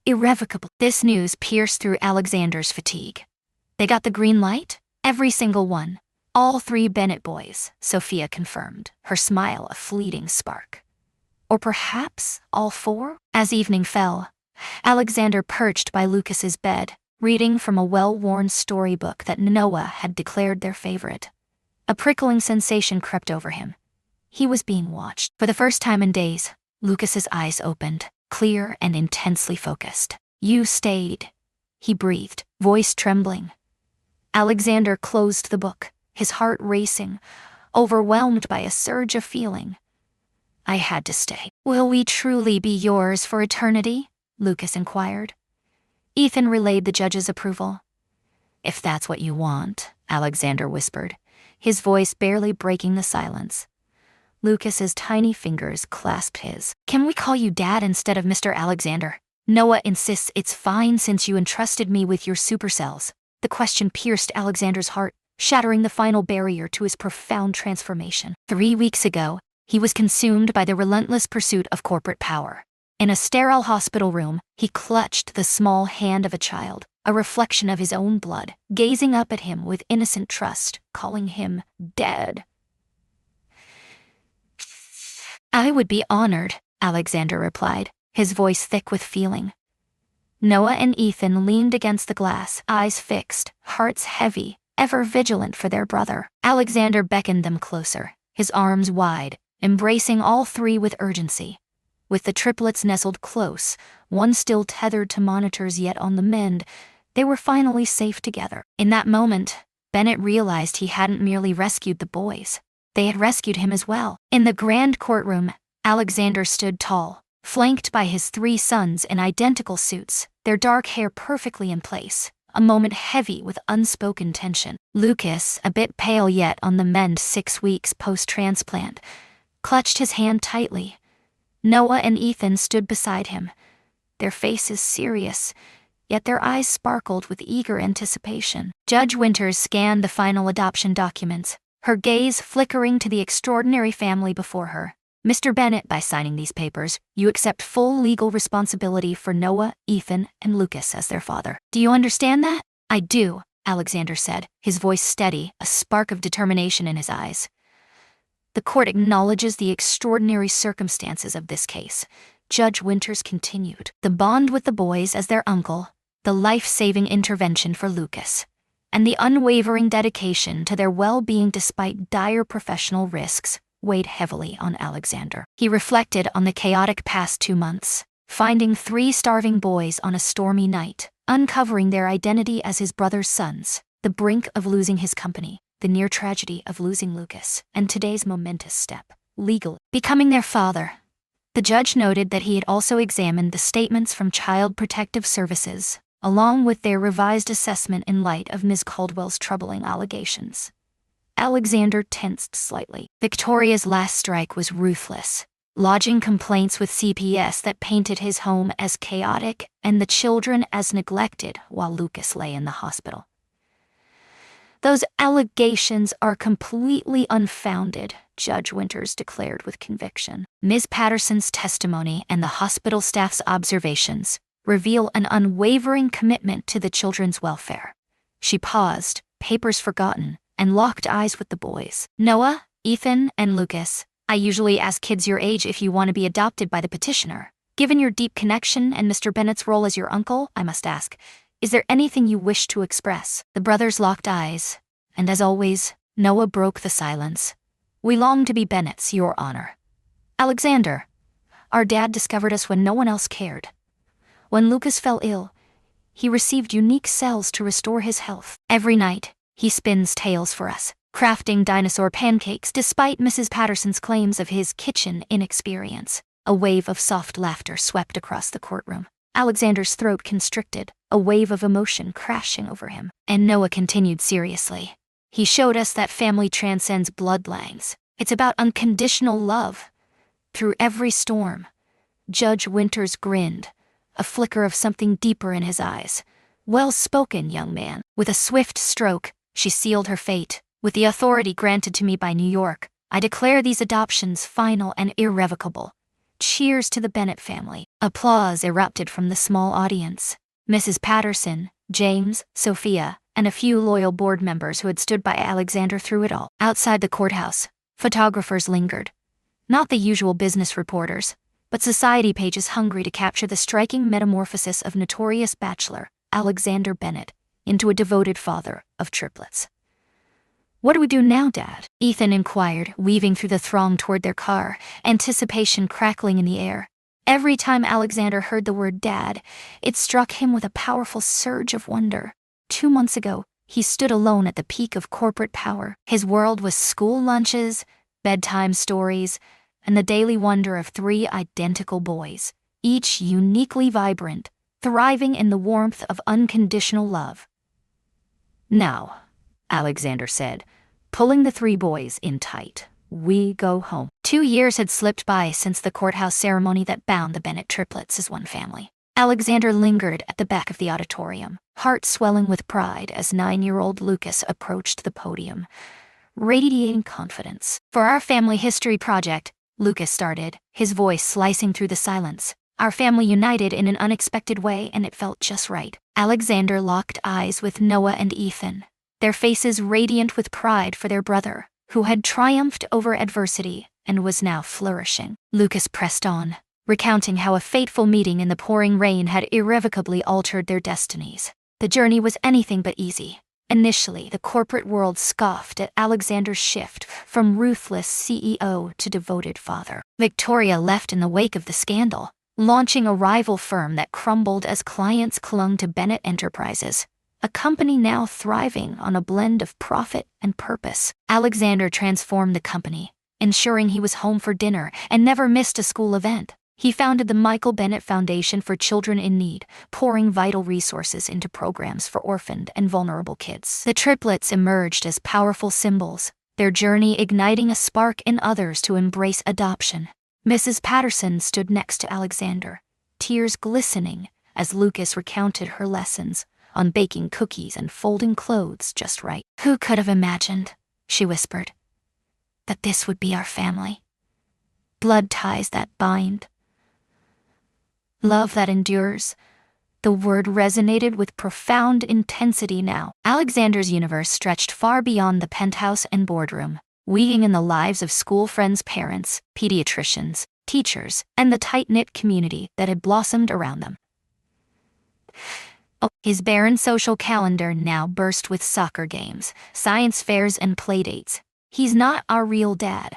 irrevocable." This news pierced through Alexander's fatigue. "They got the green light?" "Every single one. All 3 Bennett boys," Sophia confirmed, her smile a fleeting spark. "Or perhaps all 4? As evening fell, Alexander perched by Lucas's bed, reading from a well-worn storybook that Noah had declared their favorite. A prickling sensation crept over him. He was being watched. For the first time in days, Lucas's eyes opened, clear and intensely focused. "You stayed," he breathed, voice trembling. Alexander closed the book, his heart racing, overwhelmed by a surge of feeling. "I had to stay." "Will we truly be yours for eternity?" Lucas inquired. Ethan relayed the judge's approval. "If that's what you want," Alexander whispered, his voice barely breaking the silence. Lucas's tiny fingers clasped his. "Can we call you Dad instead of Mr. Alexander? Noah insists it's fine since you entrusted me with your supercells." The question pierced Alexander's heart, shattering the final barrier to his profound transformation. 3 weeks ago, he was consumed by the relentless pursuit of corporate power. In a sterile hospital room, he clutched the small hand of a child, a reflection of his own blood, gazing up at him with innocent trust, calling him Dad. "I would be honored," Alexander replied, his voice thick with feeling. Noah and Ethan leaned against the glass, eyes fixed, hearts heavy, ever vigilant for their brother. Alexander beckoned them closer, his arms wide, embracing all 3 with urgency. With the triplets nestled close, one still tethered to monitors yet on the mend, they were finally safe together. In that moment, Bennett realized he hadn't merely rescued the boys. They had rescued him as well. In the grand courtroom, Alexander stood tall, flanked by his 3 sons in identical suits, their dark hair perfectly in place, a moment heavy with unspoken tension. Lucas, a bit pale yet on the mend 6 weeks post-transplant, clutched his hand tightly. Noah and Ethan stood beside him, their faces serious, yet their eyes sparkled with eager anticipation. Judge Winters scanned the final adoption documents, her gaze flickering to the extraordinary family before her. "Mr. Bennett, by signing these papers, you accept full legal responsibility for Noah, Ethan, and Lucas as their father. Do you understand that?" "I do," Alexander said, his voice steady, a spark of determination in his eyes. "The court acknowledges the extraordinary circumstances of this case," Judge Winters continued. "The bond with the boys as their uncle, the life-saving intervention for Lucas, and the unwavering dedication to their well-being despite dire professional risks weighed heavily on Alexander. He reflected on the chaotic past 2 months, finding 3 starving boys on a stormy night, uncovering their identity as his brother's sons, the brink of losing his company, the near tragedy of losing Lucas, and today's momentous step, legal, becoming their father. The judge noted that he had also examined the statements from Child Protective Services, along with their revised assessment in light of Ms. Caldwell's troubling allegations. Alexander tensed slightly. Victoria's last strike was ruthless, lodging complaints with CPS that painted his home as chaotic and the children as neglected while Lucas lay in the hospital. Those allegations are completely unfounded, Judge Winters declared with conviction. Ms. Patterson's testimony and the hospital staff's observations reveal an unwavering commitment to the children's welfare. She paused, papers forgotten, and locked eyes with the boys. Noah, Ethan, and Lucas, I usually ask kids your age if you want to be adopted by the petitioner. Given your deep connection and Mr. Bennett's role as your uncle, I must ask, is there anything you wish to express? The brothers locked eyes, and as always, Noah broke the silence. We long to be Bennetts, Your Honor. Alexander, our dad discovered us when no one else cared. When Lucas fell ill, he received unique cells to restore his health. Every night, he spins tales for us, crafting dinosaur pancakes despite Mrs. Patterson's claims of his kitchen inexperience. A wave of soft laughter swept across the courtroom. Alexander's throat constricted, a wave of emotion crashing over him. And Noah continued seriously. He showed us that family transcends bloodlines. It's about unconditional love. Through every storm, Judge Winters grinned, a flicker of something deeper in his eyes. Well spoken, young man. With a swift stroke, she sealed her fate. With the authority granted to me by New York, I declare these adoptions final and irrevocable. Cheers to the Bennett family. Applause erupted from the small audience. Mrs. Patterson, James, Sophia, and a few loyal board members who had stood by Alexander through it all. Outside the courthouse, photographers lingered. Not the usual business reporters, but society pages hungry to capture the striking metamorphosis of notorious bachelor Alexander Bennett into a devoted father of triplets. What do we do now, Dad? Ethan inquired, weaving through the throng toward their car, anticipation crackling in the air. Every time Alexander heard the word Dad, it struck him with a powerful surge of wonder. 2 months ago, he stood alone at the peak of corporate power. His world was school lunches, bedtime stories, and the daily wonder of 3 identical boys, each uniquely vibrant, thriving in the warmth of unconditional love. Now, Alexander said, pulling the 3 boys in tight, we go home. 2 years had slipped by since the courthouse ceremony that bound the Bennett triplets as one family. Alexander lingered at the back of the auditorium, heart swelling with pride as 9-year-old Lucas approached the podium, radiating confidence. For our family history project, Lucas started, his voice slicing through the silence. Our family united in an unexpected way, and it felt just right. Alexander locked eyes with Noah and Ethan, their faces radiant with pride for their brother, who had triumphed over adversity and was now flourishing. Lucas pressed on, recounting how a fateful meeting in the pouring rain had irrevocably altered their destinies. The journey was anything but easy. Initially, the corporate world scoffed at Alexander's shift from ruthless CEO to devoted father. Victoria left in the wake of the scandal, launching a rival firm that crumbled as clients clung to Bennett Enterprises, a company now thriving on a blend of profit and purpose. Alexander transformed the company, ensuring he was home for dinner and never missed a school event. He founded the Michael Bennett Foundation for Children in Need, pouring vital resources into programs for orphaned and vulnerable kids. The triplets emerged as powerful symbols, their journey igniting a spark in others to embrace adoption. Mrs. Patterson stood next to Alexander, tears glistening as Lucas recounted her lessons on baking cookies and folding clothes just right. Who could have imagined, she whispered, that this would be our family? Blood ties that bind, love that endures. The word resonated with profound intensity now. Alexander's universe stretched far beyond the penthouse and boardroom, weaving in the lives of school friends, parents, pediatricians, teachers, and the tight-knit community that had blossomed around them. His barren social calendar now burst with soccer games, science fairs, and playdates. He's not our real dad,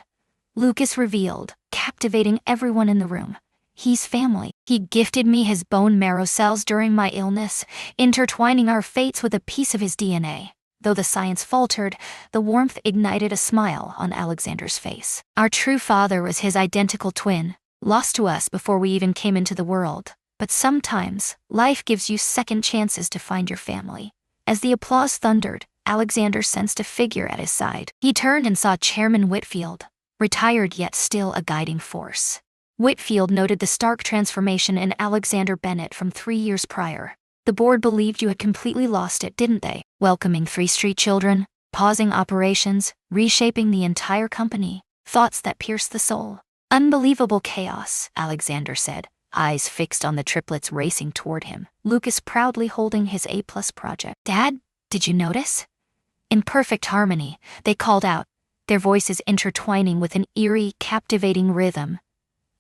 Lucas revealed, captivating everyone in the room. He's family. He gifted me his bone marrow cells during my illness, intertwining our fates with a piece of his DNA. Though the science faltered, the warmth ignited a smile on Alexander's face. Our true father was his identical twin, lost to us before we even came into the world. But sometimes, life gives you second chances to find your family. As the applause thundered, Alexander sensed a figure at his side. He turned and saw Chairman Whitfield, retired yet still a guiding force. Whitfield noted the stark transformation in Alexander Bennett from 3 years prior. The board believed you had completely lost it, didn't they? Welcoming 3 street children, pausing operations, reshaping the entire company, thoughts that pierce the soul. Unbelievable chaos, Alexander said, eyes fixed on the triplets racing toward him, Lucas proudly holding his A-plus project. Dad, did you notice? In perfect harmony, they called out, their voices intertwining with an eerie, captivating rhythm.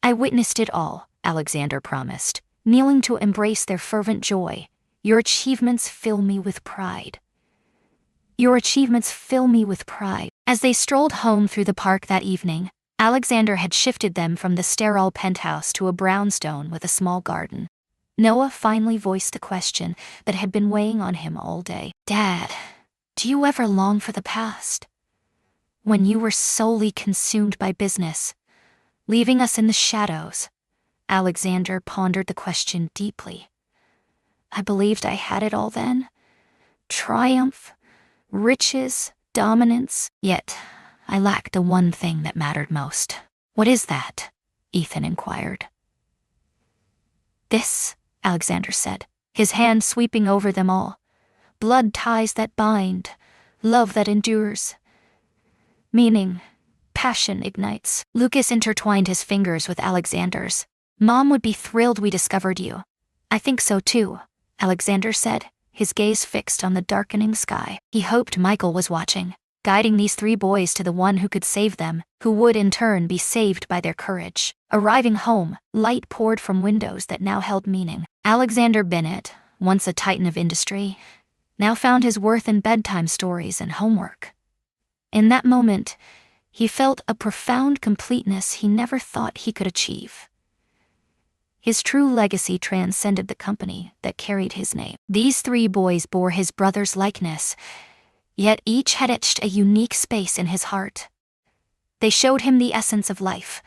I witnessed it all, Alexander promised, kneeling to embrace their fervent joy. Your achievements fill me with pride. Your achievements fill me with pride. As they strolled home through the park that evening, Alexander had shifted them from the sterile penthouse to a brownstone with a small garden. Noah finally voiced the question that had been weighing on him all day. Dad, do you ever long for the past? When you were solely consumed by business, leaving us in the shadows? Alexander pondered the question deeply. I believed I had it all then. Triumph, riches, dominance. Yet, I lacked the one thing that mattered most. What is that? Ethan inquired. This, Alexander said, his hand sweeping over them all. Blood ties that bind, love that endures. Meaning, passion ignites. Lucas intertwined his fingers with Alexander's. Mom would be thrilled we discovered you. I think so too, Alexander said, his gaze fixed on the darkening sky. He hoped Michael was watching, guiding these three boys to the one who could save them, who would in turn be saved by their courage. Arriving home, light poured from windows that now held meaning. Alexander Bennett, once a titan of industry, now found his worth in bedtime stories and homework. In that moment, he felt a profound completeness he never thought he could achieve. His true legacy transcended the company that carried his name. These three boys bore his brother's likeness, yet each had etched a unique space in his heart. They showed him the essence of life,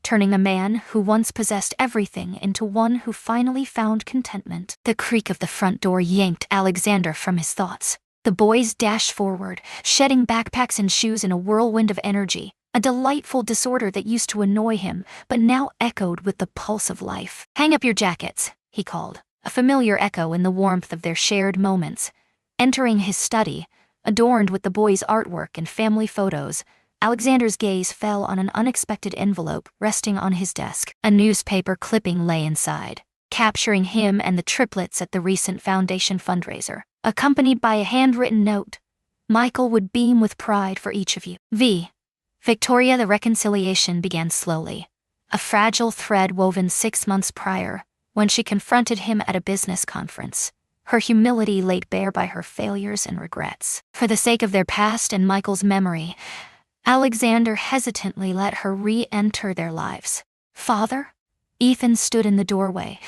turning a man who once possessed everything into one who finally found contentment. The creak of the front door yanked Alexander from his thoughts. The boys dashed forward, shedding backpacks and shoes in a whirlwind of energy, a delightful disorder that used to annoy him, but now echoed with the pulse of life. Hang up your jackets, he called, a familiar echo in the warmth of their shared moments. Entering his study, adorned with the boys' artwork and family photos, Alexander's gaze fell on an unexpected envelope resting on his desk. A newspaper clipping lay inside, capturing him and the triplets at the recent foundation fundraiser, accompanied by a handwritten note. Michael would beam with pride for each of you. Victoria. The reconciliation began slowly, a fragile thread woven 6 months prior, when she confronted him at a business conference, her humility laid bare by her failures and regrets. For the sake of their past and Michael's memory, Alexander hesitantly let her re-enter their lives. Father? Ethan stood in the doorway,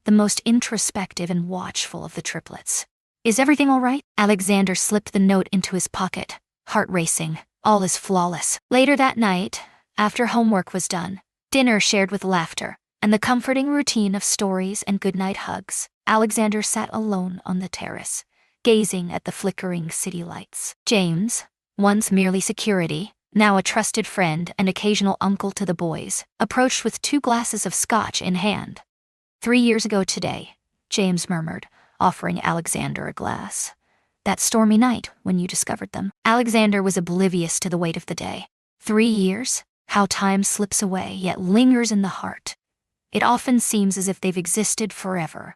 the most introspective and watchful of the triplets. Is everything all right? Alexander slipped the note into his pocket, heart racing. All is flawless. Later that night, after homework was done, dinner shared with laughter, and the comforting routine of stories and goodnight hugs, Alexander sat alone on the terrace, gazing at the flickering city lights. James, once merely security, now a trusted friend and occasional uncle to the boys, approached with 2 glasses of scotch in hand. 3 years ago today, James murmured, offering Alexander a glass. That stormy night when you discovered them. Alexander was oblivious to the weight of the day. 3 years? How time slips away yet lingers in the heart. It often seems as if they've existed forever.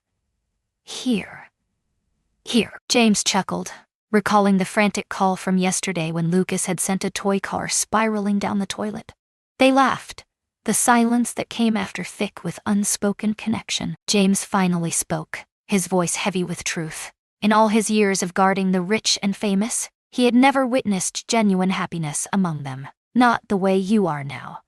Here. James chuckled, recalling the frantic call from yesterday when Lucas had sent a toy car spiraling down the toilet. They laughed, the silence that came after thick with unspoken connection. James finally spoke, his voice heavy with truth. In all his years of guarding the rich and famous, he had never witnessed genuine happiness among them. Not the way you are now.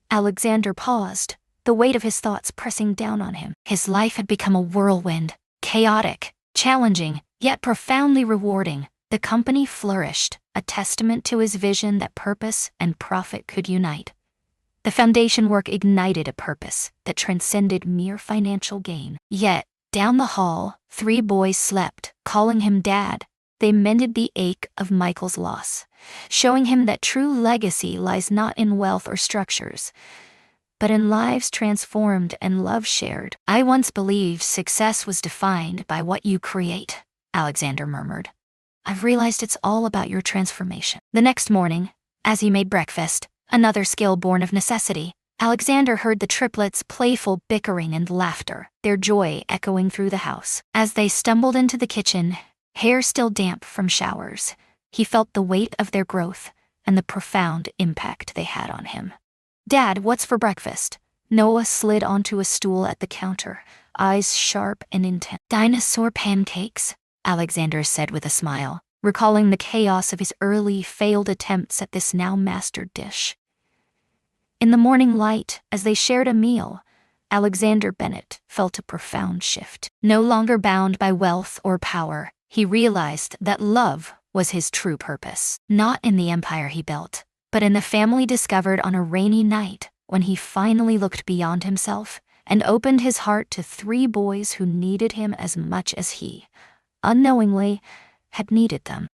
Alexander paused, the weight of his thoughts pressing down on him. His life had become a whirlwind, chaotic, challenging, yet profoundly rewarding. The company flourished, a testament to his vision that purpose and profit could unite. The foundation work ignited a purpose that transcended mere financial gain. Yet, down the hall, 3 boys slept, calling him Dad. They mended the ache of Michael's loss, showing him that true legacy lies not in wealth or structures, but in lives transformed and love shared. I once believed success was defined by what you create, Alexander murmured. I've realized it's all about your transformation. The next morning, as he made breakfast, another skill born of necessity, Alexander heard the triplets' playful bickering and laughter, their joy echoing through the house. As they stumbled into the kitchen, hair still damp from showers, he felt the weight of their growth and the profound impact they had on him. "Dad, what's for breakfast?" Noah slid onto a stool at the counter, eyes sharp and intent. "Dinosaur pancakes," Alexander said with a smile, recalling the chaos of his early, failed attempts at this now mastered dish. In the morning light, as they shared a meal, Alexander Bennett felt a profound shift. No longer bound by wealth or power, he realized that love was his true purpose. Not in the empire he built, but in the family discovered on a rainy night when he finally looked beyond himself and opened his heart to 3 boys who needed him as much as he, unknowingly, had needed them.